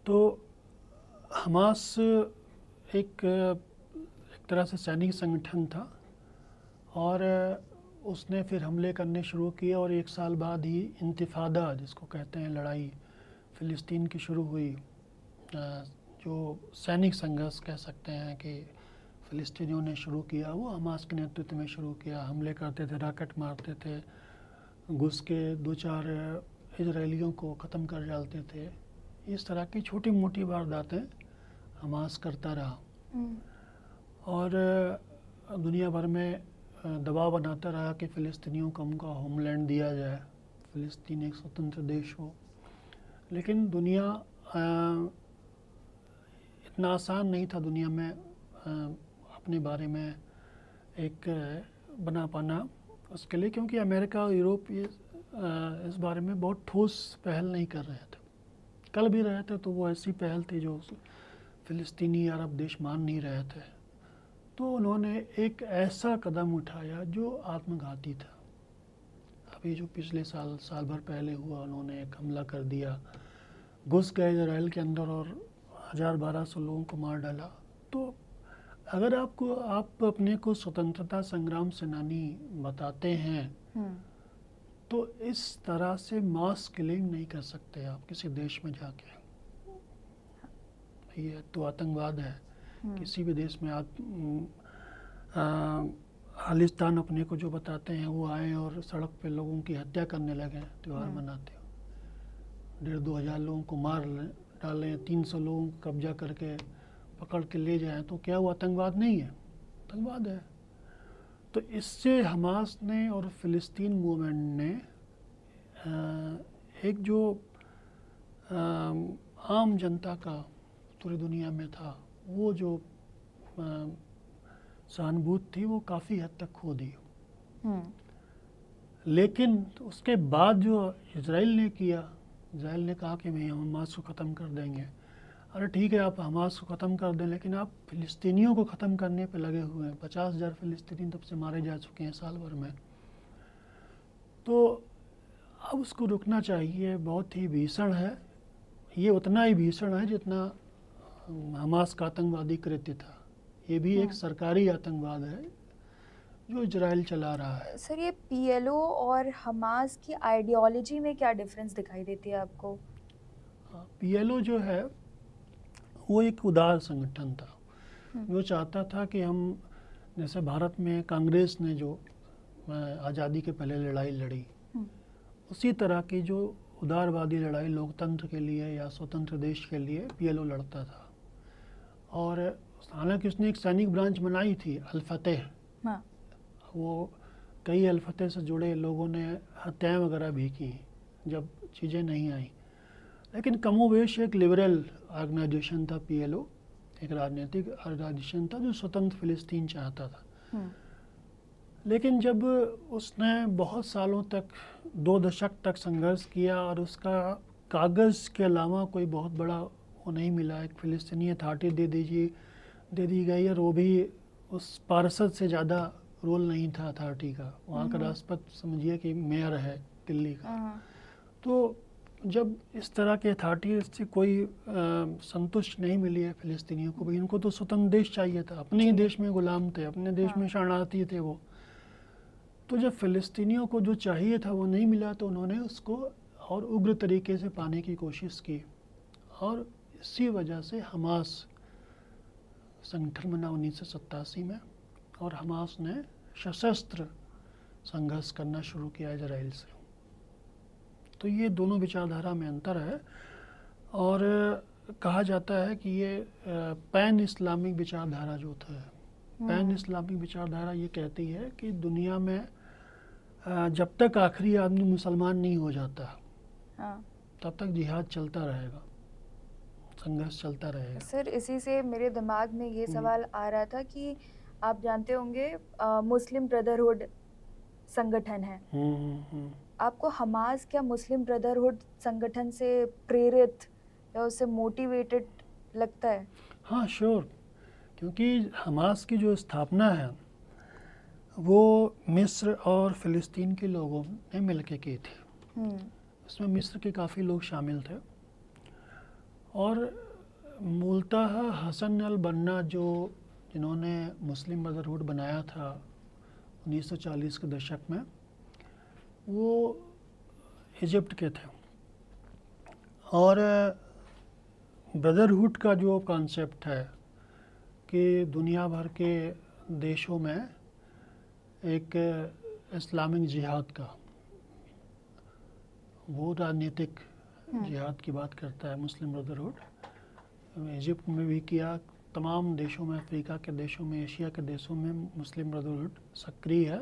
तो हमास एक तरह से सैनिक संगठन था और उसने फिर हमले करने शुरू किए और 1 साल बाद ही इंतिफादा, जिसको कहते हैं लड़ाई, फ़िलिस्तीन की शुरू हुई। जो सैनिक संघर्ष कह सकते हैं कि फ़िलिस्तीनियों ने शुरू किया, वो हमास के नेतृत्व में शुरू किया। हमले करते थे, रॉकेट मारते थे, घुस के 2-4 इजरायलियों को ख़त्म कर डालते थे। इस तरह की छोटी मोटी वारदातें हमास करता रहा और दुनिया भर में दबाव बनाता रहा कि फ़िलिस्तीनियों को उनका होमलैंड दिया जाए, फ़िलिस्तीन एक स्वतंत्र देश हो। लेकिन दुनिया इतना आसान नहीं था दुनिया में अपने बारे में एक बना पाना उसके लिए, क्योंकि अमेरिका और यूरोप इस बारे में बहुत ठोस पहल नहीं कर रहे थे। कल भी रहे थे तो वो ऐसी पहल थी जो फ़िलिस्तीनी अरब देश मान नहीं रहे थे। तो उन्होंने एक ऐसा कदम उठाया जो आत्मघाती था। अभी जो पिछले साल भर पहले हुआ, उन्होंने एक हमला कर दिया, घुस गए इजराइल के अंदर और 1000-1200 लोगों को मार डाला। तो अगर आप अपने को स्वतंत्रता संग्राम सेनानी बताते हैं तो इस तरह से मास किलिंग नहीं कर सकते आप किसी देश में जाके। ये तो आतंकवाद है। किसी भी देश में खालिस्तान अपने को जो बताते हैं, वो आए और सड़क पे लोगों की हत्या करने लगे, त्यौहार मनाते हो, 1,500-2 हज़ार लोगों को मार डालें, 300 लोगों को कब्जा करके पकड़ के ले जाएं, तो क्या वो आतंकवाद नहीं है? आतंकवाद है। तो इससे हमास ने और फ़िलिस्तीन मूवमेंट ने एक जो आम जनता का पूरी दुनिया में था, वो जो सहानुभूति थी वो काफ़ी हद तक खो दी। लेकिन उसके बाद जो इजराइल ने किया, इजराइल ने कहा कि हम हमास को ख़त्म कर देंगे। अरे ठीक है, आप हमास को ख़त्म कर दें, लेकिन आप फ़िलिस्तीनियों को ख़त्म करने पे लगे हुए हैं। 50,000 फ़िलिस्तीनी तब से मारे जा चुके हैं साल भर में। तो अब उसको रुकना चाहिए। बहुत ही भीषण है, ये उतना ही भीषण है जितना हमास का आतंकवादी कृत्य था। ये भी एक सरकारी आतंकवाद है जो इजराइल चला रहा है। सर, ये पीएलओ और हमास की आइडियोलॉजी में क्या डिफरेंस दिखाई देती है आपको? पीएलओ जो है वो एक उदार संगठन था जो चाहता था कि हम, जैसे भारत में कांग्रेस ने जो आज़ादी के पहले लड़ाई लड़ी, उसी तरह की जो उदारवादी लड़ाई लोकतंत्र के लिए या स्वतंत्र देश के लिए पीएलओ लड़ता था। और हालांकि उसने एक सैनिक ब्रांच बनाई थी, अल-फतेह। वो कई अल-फतेह से जुड़े लोगों ने हत्याएं वगैरह भी की जब चीज़ें नहीं आई। लेकिन कमोवेश एक लिबरल ऑर्गेनाइजेशन था पीएलओ, एक राजनीतिक ऑर्गेनाइजेशन था जो स्वतंत्र फ़िलिस्तीन चाहता था। लेकिन जब उसने बहुत सालों तक, 2 दशक तक संघर्ष किया और उसका कागज़ के अलावा कोई बहुत बड़ा वो नहीं मिला, एक फ़िलिस्तीनी अथॉरिटी दे दी गई और वो भी उस पार्षद से ज़्यादा रोल नहीं था अथॉरिटी का। वहाँ का राष्ट्रपति समझिए कि मेयर है दिल्ली का। हाँ, तो जब इस तरह के अथॉरिटी से कोई संतुष्ट नहीं मिली है फ़िलिस्तीनियों को, भाई इनको तो स्वतंत्र देश चाहिए था, अपने ही जी। देश में गुलाम थे, अपने देश हाँ। में शरणार्थी थे वो। तो जब फ़िलिस्तीनियों को जो चाहिए था वो नहीं मिला तो उन्होंने उसको और उग्र तरीके से पाने की कोशिश की, और इसी वजह से हमास संगठन बना 1987 में, और हमास ने सशस्त्र संघर्ष करना शुरू किया इजराइल से। तो ये दोनों विचारधारा में अंतर है, और कहा जाता है कि ये पैन इस्लामिक विचारधारा जो है, पैन इस्लामिक विचारधारा ये कहती है कि दुनिया में जब तक आखिरी आदमी मुसलमान नहीं हो जाता हाँ। तब तक जिहाद चलता रहेगा, संघर्ष चलता रहेगा। सर, इसी से मेरे दिमाग में ये सवाल आ रहा था कि आप जानते होंगे मुस्लिम ब्रदरहुड संगठन है। आपको हमास क्या मुस्लिम ब्रदरहुड संगठन से प्रेरित या उससे मोटिवेटेड लगता है? हाँ श्योर, क्योंकि हमास की जो स्थापना है वो मिस्र और फ़िलिस्तीन के लोगों ने मिलकर की थी। इसमें मिस्र के काफ़ी लोग शामिल थे, और मूलतः हसन अल बन्ना जिन्होंने मुस्लिम ब्रदरहुड बनाया था 1940 के दशक में, वो इजिप्ट के थे। और ब्रदरहुड का जो कॉन्सेप्ट है कि दुनिया भर के देशों में एक इस्लामिक जिहाद का, वो राजनीतिक जिहाद की बात करता है मुस्लिम ब्रदरहुड। इजिप्ट में भी किया, तमाम देशों में, अफ्रीका के देशों में, एशिया के देशों में मुस्लिम ब्रदरहुड सक्रिय है।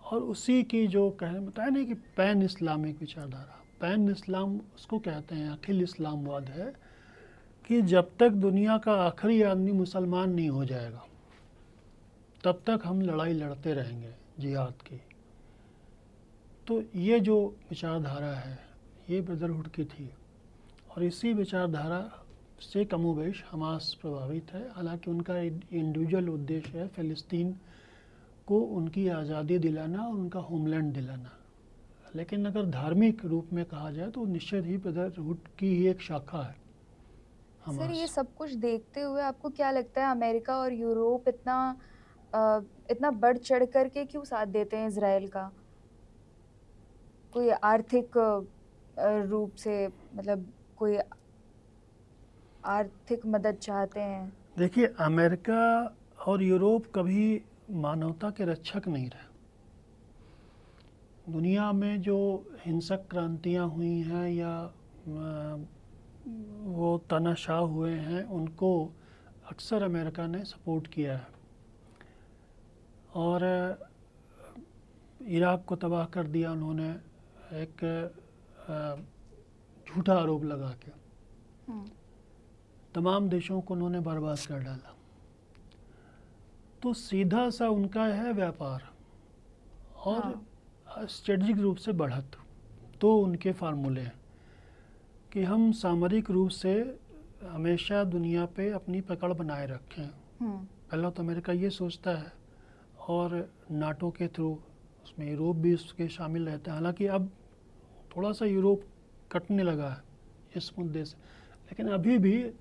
और उसी की जो बताया नहीं कि पैन इस्लामिक विचारधारा, पैन इस्लाम उसको कहते हैं, अखिल इस्लामवाद है कि जब तक दुनिया का आखिरी आदमी मुसलमान नहीं हो जाएगा तब तक हम लड़ाई लड़ते रहेंगे जिहाद की। तो ये जो विचारधारा है ये ब्रदरहुड की थी, और इसी विचारधारा से कमोबेश हमास प्रभावित है। हालांकि उनका इंडिविजुअल उद्देश्य है फ़िलिस्तीन को उनकी आज़ादी दिलाना और उनका होमलैंड दिलाना, लेकिन अगर धार्मिक रूप में कहा जाए तो निश्चित ही ब्रदरहुड की ही एक शाखा है सर, हमास। ये सब कुछ देखते हुए आपको क्या लगता है अमेरिका और यूरोप इतना बढ़ चढ़ कर के क्यों साथ देते हैं इजराइल का? कोई आर्थिक रूप से, मतलब कोई आर्थिक मदद चाहते हैं? देखिए, अमेरिका और यूरोप कभी मानवता के रक्षक नहीं रहे। दुनिया में जो हिंसक क्रांतियां हुई हैं या वो तानाशाह हुए हैं, उनको अक्सर अमेरिका ने सपोर्ट किया है, और इराक को तबाह कर दिया उन्होंने एक झूठा आरोप लगा के। तमाम देशों को उन्होंने बर्बाद कर डाला। तो सीधा सा उनका है व्यापार और स्ट्रेटजिक रूप से बढ़त। तो उनके फार्मूले हैं कि हम सामरिक रूप से हमेशा दुनिया पे अपनी पकड़ बनाए रखें। पहला तो अमेरिका ये सोचता है, और नाटो के थ्रू उसमें यूरोप भी उसके शामिल रहता है। हालांकि अब थोड़ा सा यूरोप कटने लगा है इस मुद्दे से, लेकिन अभी भी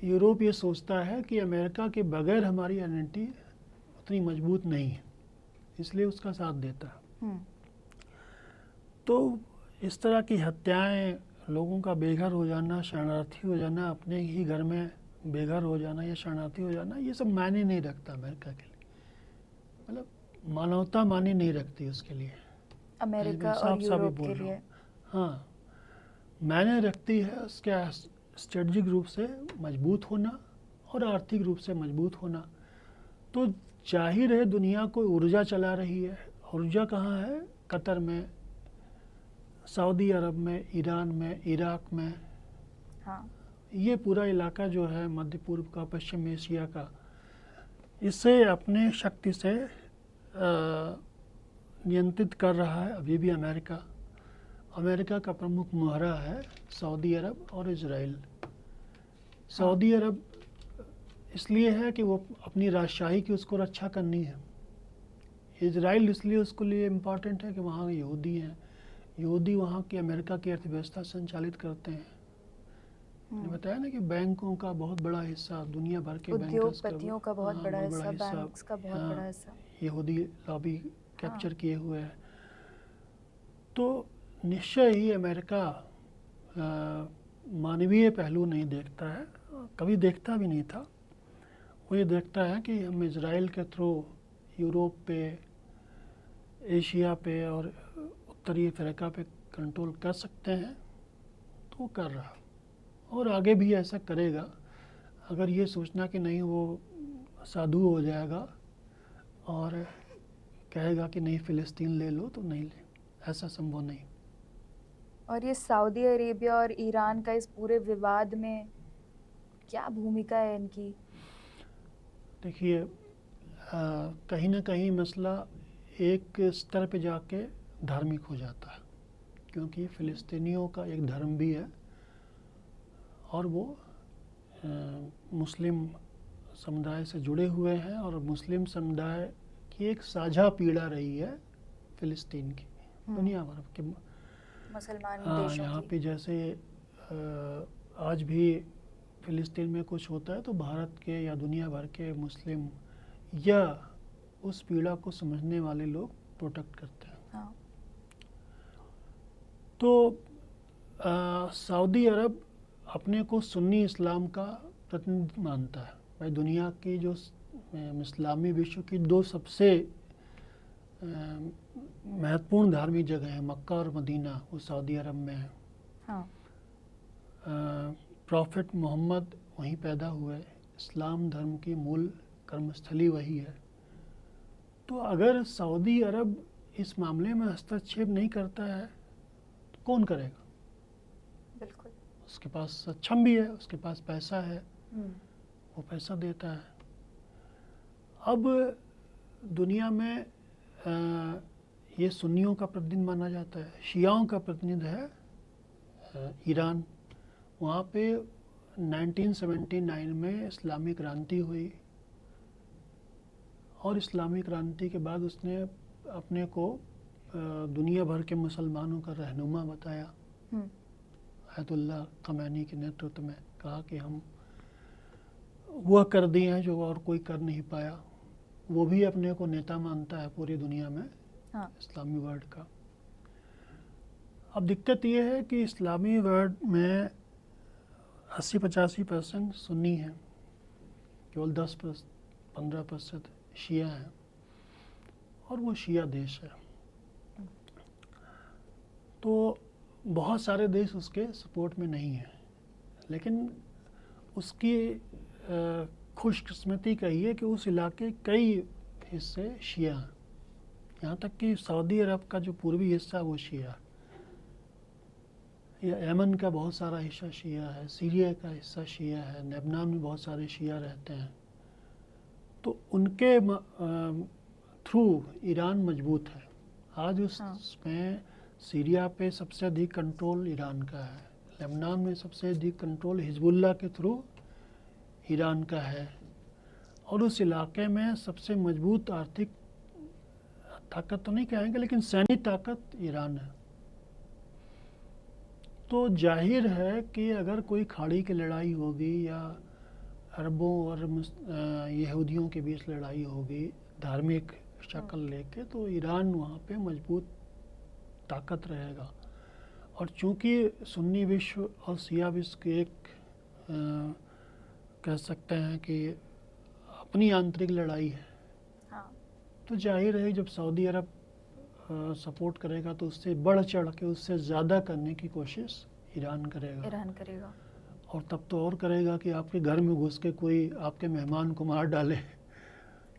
यूरोप ये सोचता है कि अमेरिका के बगैर हमारी आइडेंटिटी उतनी मजबूत नहीं है, इसलिए उसका साथ देता है। तो इस तरह की हत्याएं, लोगों का बेघर हो जाना, शरणार्थी हो जाना, अपने ही घर में बेघर हो जाना या शरणार्थी हो जाना, ये सब मायने नहीं रखता अमेरिका के लिए। मतलब मानवता मायने नहीं रखती उसके लिए, अमेरिका और यूरोप के लिए। हाँ, मायने रखती है उसके स्ट्रेटजिक रूप से मजबूत होना और आर्थिक रूप से मजबूत होना। तो जाहिर है दुनिया को ऊर्जा चला रही है। ऊर्जा कहाँ है? कतर में, सऊदी अरब में, ईरान में, इराक में। हाँ। ये पूरा इलाका जो है मध्य पूर्व का, पश्चिम एशिया का, इसे अपने शक्ति से नियंत्रित कर रहा है अभी भी अमेरिका। अमेरिका का प्रमुख मुहरा है सऊदी अरब और इजराइल। सऊदी अरब इसलिए है कि वो अपनी राजशाही की उसको रक्षा करनी है, इजराइल इसलिए उसके लिए इम्पॉर्टेंट है कि वहाँ यहूदी हैं, यहूदी वहाँ की अमेरिका की अर्थव्यवस्था संचालित करते हैं। मैंने बताया ना कि बैंकों का बहुत बड़ा हिस्सा, दुनिया भर के बैंकर्स का, उद्योगपतियों का बहुत हाँ बड़ा बहुत बड़ा हिस्सा, हिस्सा बैंक्स का बहुत यहाँ बड़ा हिस्सा। यहूदी लॉबी हाँ। कैप्चर किए हुए है। तो निश्चय ही अमेरिका मानवीय पहलू नहीं देखता है, कभी देखता भी नहीं था। वो ये देखता है कि हम इजराइल के थ्रू यूरोप पे, एशिया पे और उत्तरी अफ्रीका पे कंट्रोल कर सकते हैं, तो वो कर रहा और आगे भी ऐसा करेगा। अगर ये सोचना कि नहीं वो साधु हो जाएगा और कहेगा कि नहीं फ़िलिस्तीन ले लो, तो नहीं ले, ऐसा संभव नहीं। और ये सऊदी अरेबिया और ईरान का इस पूरे विवाद में क्या भूमिका है इनकी? देखिए कहीं ना कहीं मसला एक स्तर पे जाके धार्मिक हो जाता है, क्योंकि फ़िलिस्तीनियों का एक धर्म भी है और वो मुस्लिम समुदाय से जुड़े हुए हैं, और मुस्लिम समुदाय की एक साझा पीड़ा रही है फ़िलिस्तीन की, दुनिया भर के मुसलमान हाँ, देशों यहाँ की। पे जैसे आज भी फ़िलिस्तीन में कुछ होता है तो भारत के या दुनिया भर के मुस्लिम या उस पीड़ा को समझने वाले लोग प्रोटेक्ट करते हैं। हाँ। तो सऊदी अरब अपने को सुन्नी इस्लाम का प्रतिनिधि मानता है। भाई दुनिया की जो इस्लामी विश्व की दो सबसे महत्वपूर्ण धार्मिक जगह हैं, मक्का और मदीना, वो सऊदी अरब में है। हाँ। प्रॉफिट मोहम्मद वहीं पैदा हुए, इस्लाम धर्म की मूल कर्मस्थली वही है। तो अगर सऊदी अरब इस मामले में हस्तक्षेप नहीं करता है तो कौन करेगा? बिल्कुल। उसके पास सक्षम भी है, उसके पास पैसा है, हम्म। वो पैसा देता है। अब दुनिया में ये सुन्नियों का प्रतिनिधि माना जाता है, शियाओं का प्रतिनिधि है ईरान। वहाँ पे 1979 में इस्लामी क्रांति हुई और इस्लामी क्रांति के बाद उसने अपने को दुनिया भर के मुसलमानों का रहनुमा बताया। अयतुल्लाह खमैनी के नेतृत्व में कहा कि हम वह कर दिए हैं जो और कोई कर नहीं पाया। वो भी अपने को नेता मानता है पूरी दुनिया में, हाँ। इस्लामी वर्ल्ड का। अब दिक्कत ये है कि इस्लामी वर्ल्ड में 80-85% सुन्नी हैं, केवल 10-15% शिया हैं, और वो शिया देश है। तो बहुत सारे देश उसके सपोर्ट में नहीं हैं, लेकिन उसकी खुशकिस्मती कहिए कि उस इलाके कई हिस्से शिया हैं। यहाँ तक कि सऊदी अरब का जो पूर्वी हिस्सा वो शिया, या यमन का बहुत सारा हिस्सा शिया है, सीरिया का हिस्सा शिया है, लेबनान में बहुत सारे शिया रहते हैं। तो उनके थ्रू ईरान मजबूत है। आज उसमें सीरिया पे सबसे अधिक कंट्रोल ईरान का है, लेबनान में सबसे अधिक कंट्रोल हिजबुल्लाह के थ्रू ईरान का है, और उस इलाके में सबसे मजबूत आर्थिक ताकत तो नहीं कहेंगे, लेकिन सैनिक ताकत ईरान है। तो जाहिर है कि अगर कोई खाड़ी की लड़ाई होगी या अरबों और यहूदियों के बीच लड़ाई होगी धार्मिक शक्ल लेके, तो ईरान वहाँ पे मजबूत ताकत रहेगा। और चूंकि सुन्नी विश्व और शिया विश्व की एक कह सकते हैं कि अपनी आंतरिक लड़ाई है, हाँ। तो जाहिर है जब सऊदी अरब सपोर्ट करेगा तो उससे बढ़ चढ़ के उससे ज़्यादा करने की कोशिश ईरान करेगा। और तब तो और करेगा कि आपके घर में घुस के कोई आपके मेहमान को मार डाले।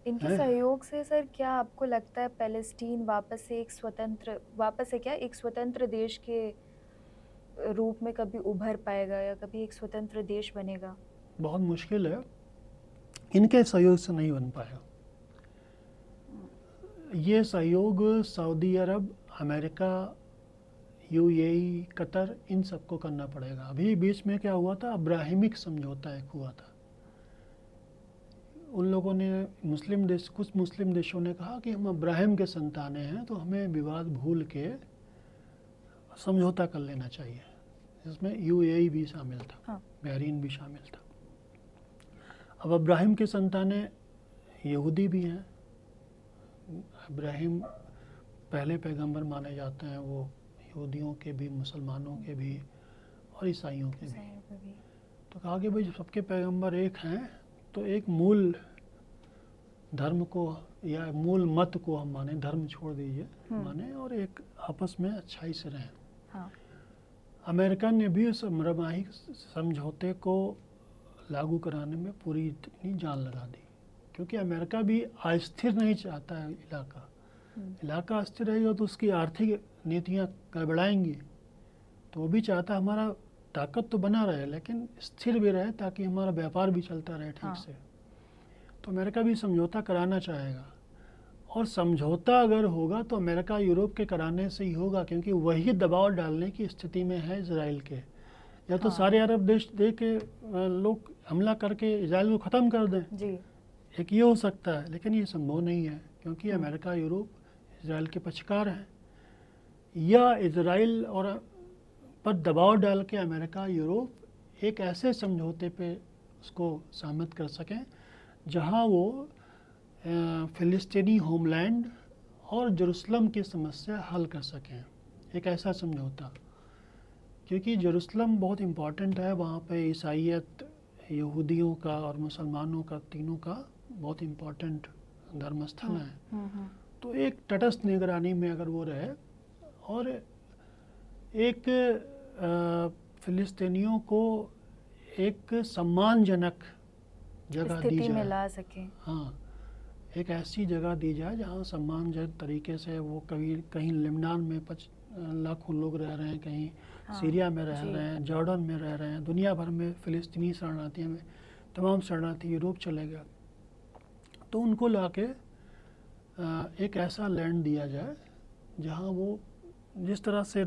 इनके सहयोग से सर क्या आपको लगता है पैलेस्टीन वापस से एक स्वतंत्र देश के रूप में कभी उभर पाएगा या कभी एक स्वतंत्र देश बनेगा? बहुत मुश्किल है, इनके सहयोग से नहीं बन पाएगा। ये सहयोग सऊदी अरब, अमेरिका, यूएई, कतर, इन सबको करना पड़ेगा। अभी बीच में क्या हुआ था, अब्राहिमिक समझौता एक हुआ था, उन लोगों ने कुछ मुस्लिम देशों ने कहा कि हम अब्राहम के संतानें हैं, तो हमें विवाद भूल के समझौता कर लेना चाहिए, जिसमें यूएई भी शामिल था, हाँ। बहरीन भी शामिल था। अब अब्राहम के संतानें यहूदी भी हैं। इब्राहिम पहले पैगंबर माने जाते हैं, वो यहूदियों के भी, मुसलमानों के भी और ईसाइयों के भी। तो कहा कि भाई जब सबके पैगंबर एक हैं तो एक मूल धर्म को या मूल मत को हम माने, धर्म छोड़ दीजिए माने, और एक आपस में अच्छाई से रहें। हाँ। अमेरिका ने भी उस मरमाही समझौते को लागू कराने में पूरी अपनी जान लगा दी, क्योंकि अमेरिका भी अस्थिर नहीं चाहता है इलाका। इलाका अस्थिर रहेगा तो उसकी आर्थिक नीतियाँ गड़बड़ाएंगी, तो वो भी चाहता हमारा ताकत तो बना रहे लेकिन स्थिर भी रहे, ताकि हमारा व्यापार भी चलता रहे ठीक से। तो अमेरिका भी समझौता कराना चाहेगा, और समझौता अगर होगा तो अमेरिका यूरोप के कराने से ही होगा, क्योंकि वही दबाव डालने की स्थिति में है इजराइल के। या तो सारे अरब देश दे के लोग हमला करके इजराइल को ख़त्म कर दें जी। एक ये हो सकता है, लेकिन ये संभव नहीं है, क्योंकि अमेरिका यूरोप इजराइल के पक्षकार हैं। या इजराइल और पर दबाव डाल के अमेरिका यूरोप एक ऐसे समझौते पे उसको सहमत कर सकें जहां वो फ़िलिस्तीनी होमलैंड और जेरूसलम की समस्या हल कर सकें, एक ऐसा समझौता। क्योंकि जेरूसलम बहुत इम्पॉर्टेंट है, वहाँ पे ईसाइयत, यहूदियों का और मुसलमानों का, तीनों का बहुत इम्पॉर्टेंट धर्म स्थल है। तो एक तटस्थ निगरानी में अगर वो रहे और एक फ़िलिस्तीनियों को एक सम्मानजनक जगह दी स्थिति में जाए, ला सके। हाँ, एक ऐसी जगह दी जाए जहाँ सम्मानजनक तरीके से वो कहीं लेबनान में लाखों लोग रह रहे हैं, कहीं सीरिया में रह रहे हैं, जॉर्डन में रह रहे हैं, दुनिया भर में फ़िलिस्तीनी शरणार्थियों में तमाम शरणार्थी यूरोप चले गए, तो उनको लाके एक ऐसा लैंड दिया जाए जहाँ वो जिस तरह से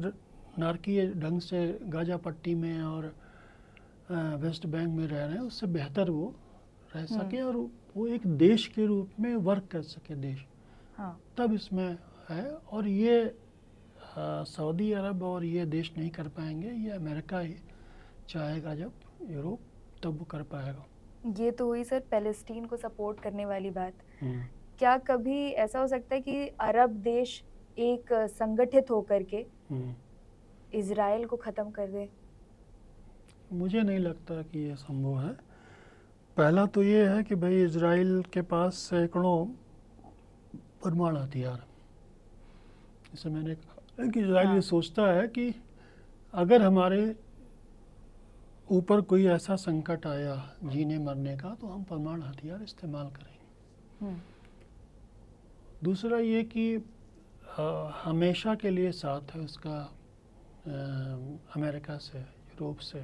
नारकीय ढंग से गाजा पट्टी में और वेस्ट बैंक में रह रहे हैं, उससे बेहतर वो रह सके और वो एक देश के रूप में वर्क कर सके देश। हाँ। तब इसमें है, और ये सऊदी अरब और ये देश नहीं कर पाएंगे, ये अमेरिका ही चाहेगा जब यूरोप, तब वो कर पाएगा। ये तो हुई सर पैलेस्टीन को सपोर्ट करने वाली बात। क्या कभी ऐसा हो सकता है कि अरब देश एक संगठित होकर के इजराइल को ख़त्म कर दे? मुझे नहीं लगता कि ये संभव है। पहला तो ये है कि भाई इजराइल के पास सैकड़ों परमाणु हथियार, जैसे मैंने कहा कि इजराइल ये सोचता है कि अगर हमारे ऊपर कोई ऐसा संकट आया जीने मरने का, तो हम परमाणु हथियार इस्तेमाल करेंगे। दूसरा ये कि हमेशा के लिए साथ है उसका अमेरिका से, यूरोप से।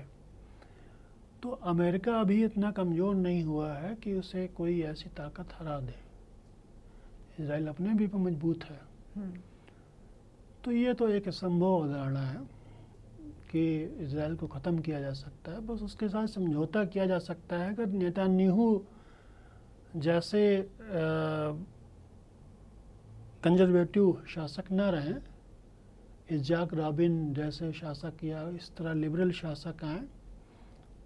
तो अमेरिका अभी इतना कमज़ोर नहीं हुआ है कि उसे कोई ऐसी ताकत हरा दे। इजराइल अपने भी मजबूत है। तो ये तो एक संभव अवधारणा है कि इजराइल को ख़त्म किया जा सकता है, बस उसके साथ समझौता किया जा सकता है। अगर नेतान्याहू जैसे कंजर्वेटिव शासक न रहें, इज़ाक राबिन जैसे शासक या इस तरह लिबरल शासक आएँ,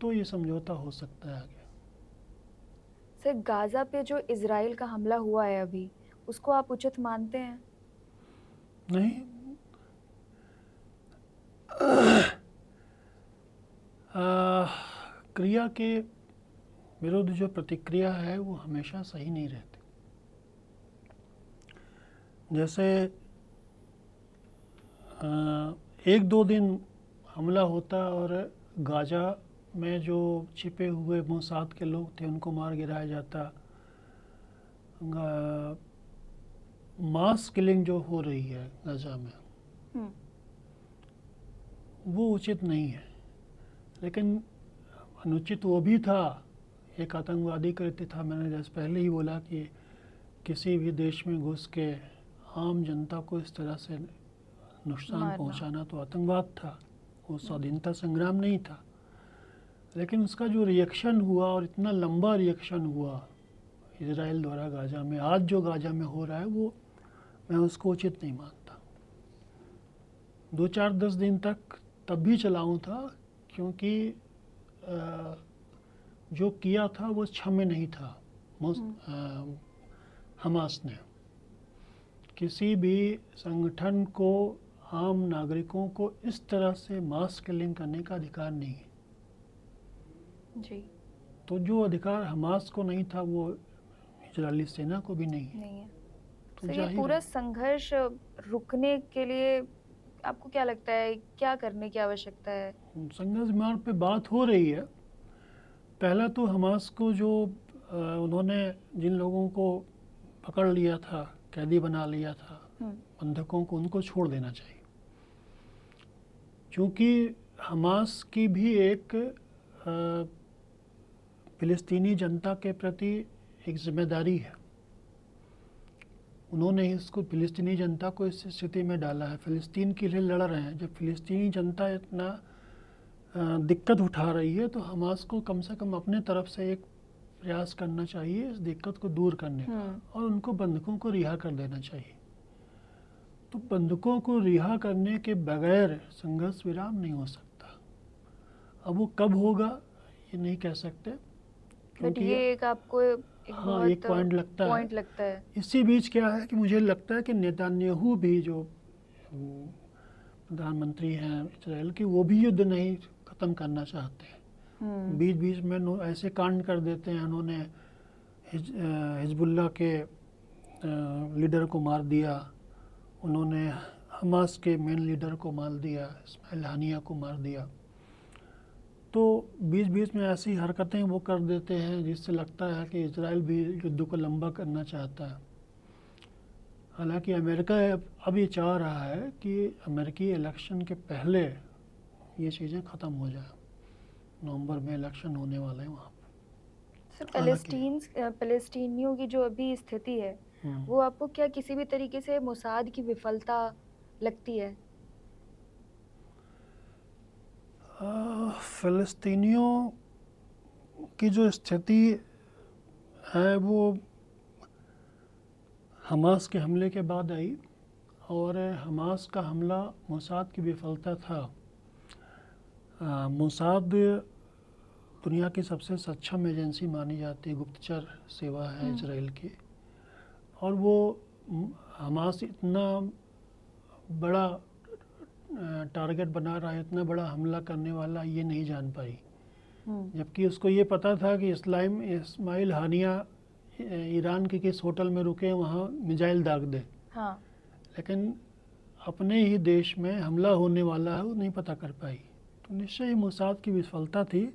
तो ये समझौता हो सकता है आगे। सर, गाज़ा पे जो इजराइल का हमला हुआ है अभी, उसको आप उचित मानते हैं? नहीं, क्रिया के विरुद्ध जो प्रतिक्रिया है वो हमेशा सही नहीं रहती। जैसे एक दो दिन हमला होता और गाजा में जो छिपे हुए मोसाद के लोग थे उनको मार गिराया जाता, मास किलिंग जो हो रही है गाजा में, वो उचित नहीं है। लेकिन अनुचित वो भी था, एक आतंकवादी कृत्य था। मैंने जैसे पहले ही बोला कि किसी भी देश में घुस के आम जनता को इस तरह से नुकसान पहुंचाना तो आतंकवाद था, वो स्वाधीनता संग्राम नहीं था। लेकिन उसका जो रिएक्शन हुआ और इतना लंबा रिएक्शन हुआ इजराइल द्वारा गाजा में, आज जो गाजा में हो रहा है, वो मैं उसको उचित नहीं मानता। 2-4-10 दिन तक तब भी चलाऊँ था, क्योंकि जो किया था वो क्षम्य नहीं था। हमास ने किसी भी संगठन को, आम नागरिकों को इस तरह से मास किलिंग करने का अधिकार नहीं है। जी। तो जो अधिकार हमास को नहीं था, वो इजरायली सेना को भी नहीं है। नहीं है। तो तो ये जाहिर पूरा है, संघर्ष रुकने के लिए आपको क्या लगता है, क्या करने की आवश्यकता है? संघर्ष मार्ग पे बात हो रही है। पहला तो हमास को जो उन्होंने जिन लोगों को पकड़ लिया था, कैदी बना लिया था, बंधकों को, उनको छोड़ देना चाहिए। क्योंकि हमास की भी एक फ़िलिस्तीनी जनता के प्रति एक जिम्मेदारी है। उन्होंने इसको, फ़िलिस्तीनी जनता को इस स्थिति में डाला है, फ़िलिस्तीन के लिए लड़ रहे हैं। जब फ़िलिस्तीनी जनता इतना दिक्कत उठा रही है, तो हमास को कम से कम अपने तरफ से एक प्रयास करना चाहिए इस दिक्कत को दूर करने का, और उनको बंधकों को रिहा कर देना चाहिए। तो बंधकों को रिहा करने के बगैर संघर्ष विराम नहीं हो सकता। अब वो कब होगा ये नहीं कह सकते, बट क्योंकि ये एक आपको एक हाँ, एक पॉइंट लगता है। इसी बीच क्या है कि मुझे लगता है कि नेतान्याहू भी, जो प्रधानमंत्री हैं इजराइल के, वो भी युद्ध नहीं ख़त्म करना चाहते हैं। बीच बीच में ऐसे कांड कर देते हैं। उन्होंने हिजबुल्लाह के लीडर को मार दिया, उन्होंने हमास के मेन लीडर को मार दिया, इस्माइल हानिया को मार दिया। तो बीच बीच में ऐसी हरकतें वो कर देते हैं जिससे लगता है कि इजराइल भी युद्ध को लंबा करना चाहता है। हालांकि अमेरिका अब ये चाह रहा है कि अमेरिकी इलेक्शन के पहले ये चीज़ें ख़त्म हो जाए। नवंबर में इलेक्शन होने वाले हैं वहाँ सर, फ़िलिस्तीनियों की जो अभी स्थिति है, वो आपको क्या किसी भी तरीके से मोसाद की विफलता लगती है? फ़िलिस्तीनियों की जो स्थिति है वो हमास के हमले के बाद आई, और हमास का हमला मोसाद की विफलता था। मोसाद दुनिया की सबसे सक्षम एजेंसी मानी जाती है, गुप्तचर सेवा है इजराइल की, और वो हमास इतना बड़ा टारगेट बना रहा है, इतना बड़ा हमला करने वाला, ये नहीं जान पाई। जबकि उसको ये पता था कि इस्माइल हानिया ईरान के किस होटल में रुके, वहाँ मिसाइल दाग दे। हाँ। लेकिन अपने ही देश में हमला होने वाला है, वो नहीं पता कर पाई। तो निश्चय ही मोसाद की विफलता थी,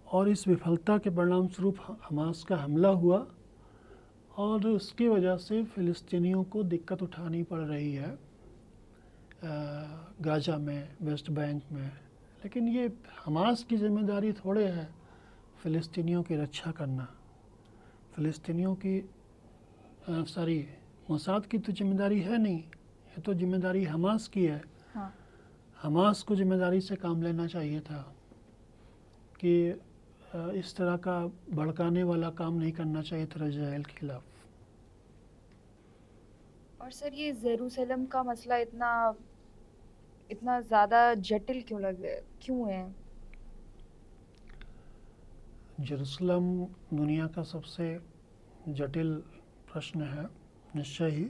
और इस विफलता के परिणाम स्वरूप हमास का हमला हुआ, और उसकी वजह से फ़िलिस्तीनियों को दिक्कत उठानी पड़ रही है गाजा में, वेस्ट बैंक में। लेकिन ये हमास की जिम्मेदारी थोड़े है फ़िलिस्तीनियों की रक्षा करना। फ़िलिस्तीनियों की मोसाद की तो जिम्मेदारी है नहीं, ये तो जिम्मेदारी हमास की है। हाँ। हमास को जिम्मेदारी से काम लेना चाहिए था कि इस तरह का भड़काने वाला काम नहीं करना चाहिए था इजराइल के खिलाफ। और सर, ये जेरूसलम का मसला इतना ज़्यादा जटिल क्यों है? जेरूसलम दुनिया का सबसे जटिल प्रश्न है निश्चय ही,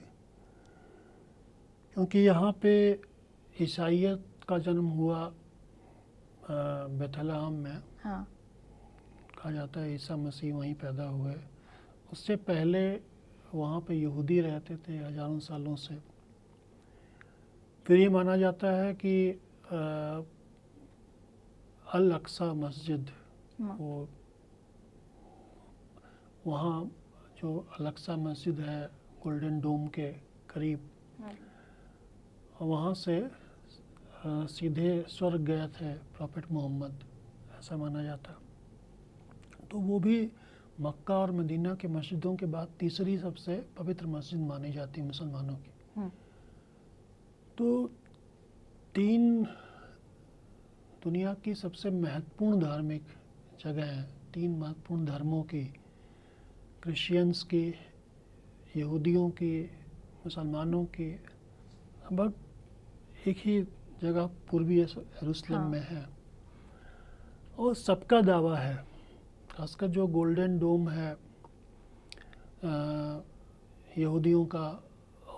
क्योंकि यहाँ पे ईसाइयत का जन्म हुआ बेथलहम में। हाँ। कहा जाता है ईसा मसीह वहीं पैदा हुए। उससे पहले वहाँ पे यहूदी रहते थे हज़ारों सालों से। फिर ये माना जाता है कि अल अक्सा मस्जिद, वो वहाँ जो अल अक्सा मस्जिद है गोल्डन डोम के करीब, वहाँ से सीधे स्वर्ग गए थे प्रॉफेट मोहम्मद, ऐसा माना जाता। तो वो भी मक्का और मदीना के मस्जिदों के बाद तीसरी सबसे पवित्र मस्जिद मानी जाती है मुसलमानों की। तो 3 दुनिया की सबसे महत्वपूर्ण धार्मिक जगह हैं, 3 महत्वपूर्ण धर्मों की क्रिश्चियंस की, यहूदियों की, मुसलमानों की, लगभग एक ही जगह पूर्वी यरूशलेम हाँ। में है। और सबका दावा है, खासकर जो गोल्डन डोम है यहूदियों का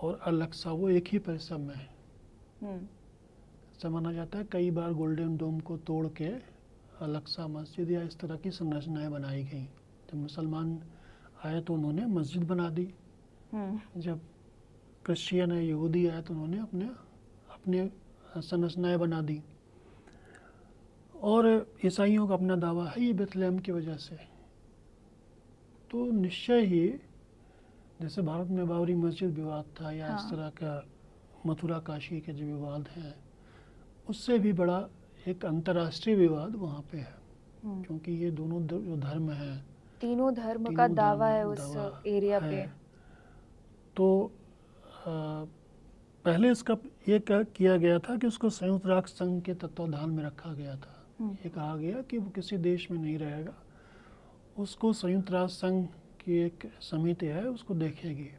और अल-अक्सा, वो एक ही परिसर में है। हम्म। ऐसा माना जाता है कई बार गोल्डन डोम को तोड़ के अल-अक्सा मस्जिद या इस तरह की संरचनाएं बनाई गई। जब मुसलमान आए तो उन्होंने मस्जिद बना दी, जब क्रिश्चियन है, यहूदी आए तो उन्होंने अपने अपने संरचनाएं बना दी। और ईसाइयों का अपना दावा है ये बेथलेहम की वजह से। तो निश्चय ही जैसे भारत में बाबरी मस्जिद विवाद था या इस हाँ। तरह का मथुरा काशी के जो विवाद हैं, उससे भी बड़ा एक अंतर्राष्ट्रीय विवाद वहाँ पे है, क्योंकि ये दोनों जो धर्म हैं, तीनों धर्म का तीनों दावा धर्म है उस दावा एरिया है। पे। तो पहले इसका ये किया गया था कि उसको संयुक्त राष्ट्र संघ के तत्वाधान में रखा गया था। ये कहा गया कि वो किसी देश में नहीं रहेगा, उसको संयुक्त राष्ट्र संघ की एक समिति है उसको देखेगी।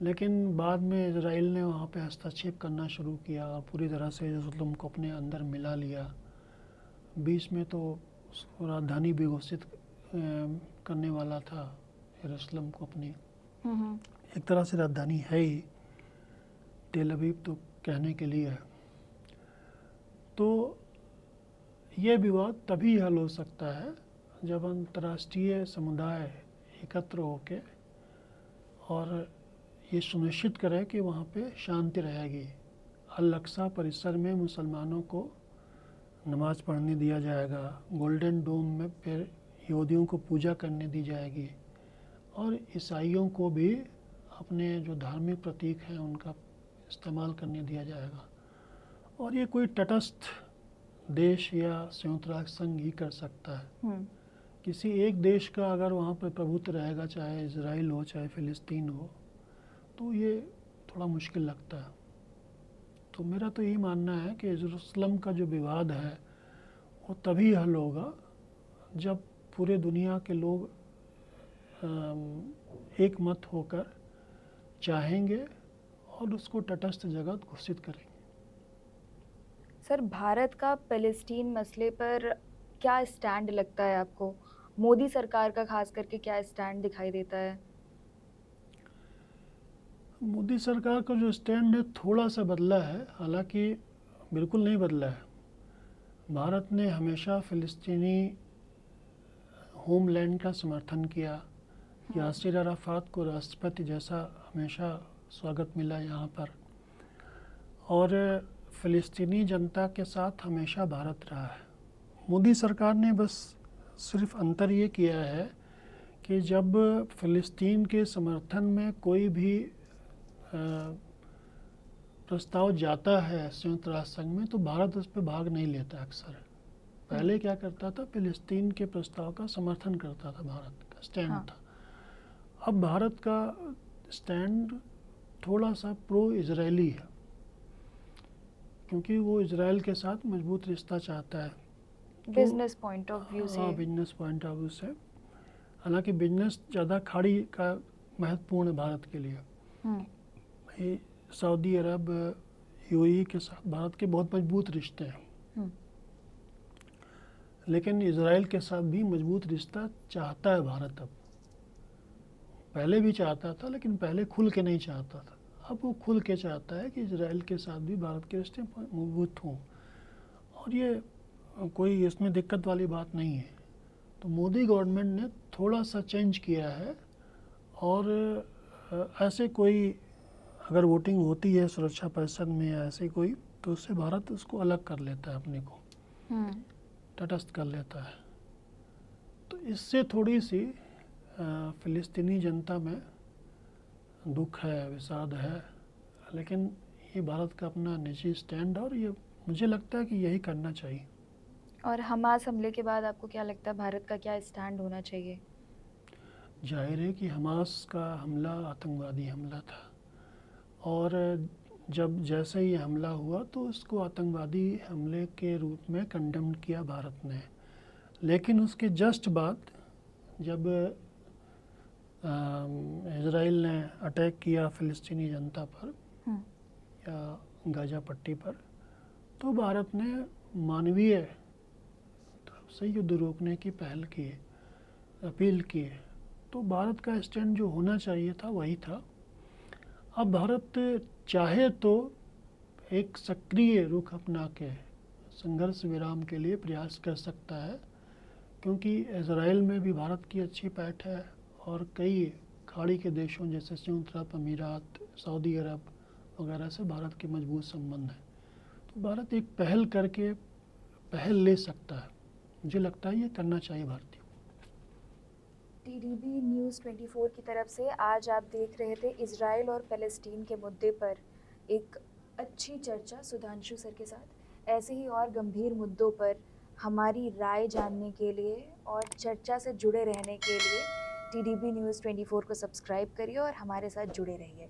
लेकिन बाद में इजराइल ने वहाँ पे हस्तक्षेप करना शुरू किया और पूरी तरह से यरूशलेम को अपने अंदर मिला लिया। बीच में तो उसको राजधानी भी घोषित करने वाला था यरूशलेम को अपनी। एक तरह से राजधानी है ही, तेल अवीव तो कहने के लिए है। तो ये विवाद तभी हल हो सकता है जब अंतर्राष्ट्रीय समुदाय एकत्र होके और ये सुनिश्चित करे कि वहाँ पे शांति रहेगी। अल-अक्सा परिसर में मुसलमानों को नमाज पढ़ने दिया जाएगा, गोल्डन डोम में फिर यहूदियों को पूजा करने दी जाएगी, और ईसाइयों को भी अपने जो धार्मिक प्रतीक हैं उनका इस्तेमाल करने दिया जाएगा। और ये कोई तटस्थ देश या संयुक्त राष्ट्र संघ ही कर सकता है। किसी एक देश का अगर वहाँ पर प्रभुत्व रहेगा, चाहे इजराइल हो चाहे फ़िलिस्तीन हो, तो ये थोड़ा मुश्किल लगता है। तो मेरा तो यही मानना है कि यरूशलेम का जो विवाद है वो तभी हल होगा जब पूरे दुनिया के लोग एक मत होकर चाहेंगे और उसको तटस्थ जगह घोषित करेंगे। सर, भारत का फ़लस्तीन मसले पर क्या स्टैंड लगता है आपको? मोदी सरकार का खास करके क्या स्टैंड दिखाई देता है? मोदी सरकार का जो स्टैंड है थोड़ा सा बदला है, हालांकि बिल्कुल नहीं बदला है। भारत ने हमेशा फ़िलिस्तीनी होमलैंड का समर्थन किया। यासिर अराफात को राष्ट्रपति जैसा हमेशा स्वागत मिला यहाँ पर, और फ़िलिस्तीनी जनता के साथ हमेशा भारत रहा है। मोदी सरकार ने बस सिर्फ अंतर ये किया है कि जब फ़िलिस्तीन के समर्थन में कोई भी प्रस्ताव जाता है संयुक्त राष्ट्र संघ में, तो भारत उस पर भाग नहीं लेता अक्सर। पहले क्या करता था, फ़िलिस्तीन के प्रस्ताव का समर्थन करता था, भारत का स्टैंड था। अब भारत का स्टैंड थोड़ा सा प्रो इजरायली है, क्योंकि वो इजराइल के साथ मजबूत रिश्ता चाहता है। बिजनेस पॉइंट ऑफ व्यू से। हाँ, बिजनेस पॉइंट ऑफ व्यू से। हालांकि बिजनेस ज़्यादा खाड़ी का महत्वपूर्ण है भारत के लिए। भाई सऊदी अरब, यूएई के साथ भारत के बहुत मजबूत रिश्ते हैं, लेकिन इजराइल के साथ भी मजबूत रिश्ता चाहता है भारत। अब पहले भी चाहता था, लेकिन पहले खुल के नहीं चाहता था। अब वो खुल के चाहता है कि इजराइल के साथ भी भारत के रिश्ते मजबूत हों, और ये कोई इसमें दिक्कत वाली बात नहीं है। तो मोदी गवर्नमेंट ने थोड़ा सा चेंज किया है, और ऐसे कोई अगर वोटिंग होती है सुरक्षा परिषद में या ऐसे कोई, तो उससे भारत उसको अलग कर लेता है, अपने को तटस्थ कर लेता है। तो इससे थोड़ी सी फ़िलिस्तीनी जनता में दुख है, विषाद है, लेकिन ये भारत का अपना निजी स्टैंड, और ये मुझे लगता है कि यही करना चाहिए। और हमास हमले के बाद आपको क्या लगता है भारत का क्या स्टैंड होना चाहिए? जाहिर है कि हमास का हमला आतंकवादी हमला था, और जब जैसे ही हमला हुआ तो उसको आतंकवादी हमले के रूप में कंडेम किया भारत ने। लेकिन उसके जस्ट बाद जब इज़राइल ने अटैक किया फ़िलिस्तीनी जनता पर हम्म, या गाज़ा पट्टी पर, तो भारत ने मानवीय तरफ से युद्ध रोकने की पहल की, अपील की। तो भारत का स्टैंड जो होना चाहिए था वही था। अब भारत चाहे तो एक सक्रिय रुख अपना के संघर्ष विराम के लिए प्रयास कर सकता है, क्योंकि इज़राइल में भी भारत की अच्छी पैठ है और कई खाड़ी के देशों जैसे संयुक्त अरब अमीरात, सऊदी अरब वगैरह से भारत के मजबूत संबंध हैं। तो भारत एक पहल करके पहल ले सकता है। मुझे लगता है ये करना चाहिए भारतीय। टीडीबी न्यूज़ 24 की तरफ से आज आप देख रहे थे इज़राइल और फ़लस्तीन के मुद्दे पर एक अच्छी चर्चा सुधांशु सर के साथ। ऐसे ही और गंभीर मुद्दों पर हमारी राय जानने के लिए और चर्चा से जुड़े रहने के लिए टीडीबी न्यूज़ 24 को सब्सक्राइब करिए और हमारे साथ जुड़े रहिए।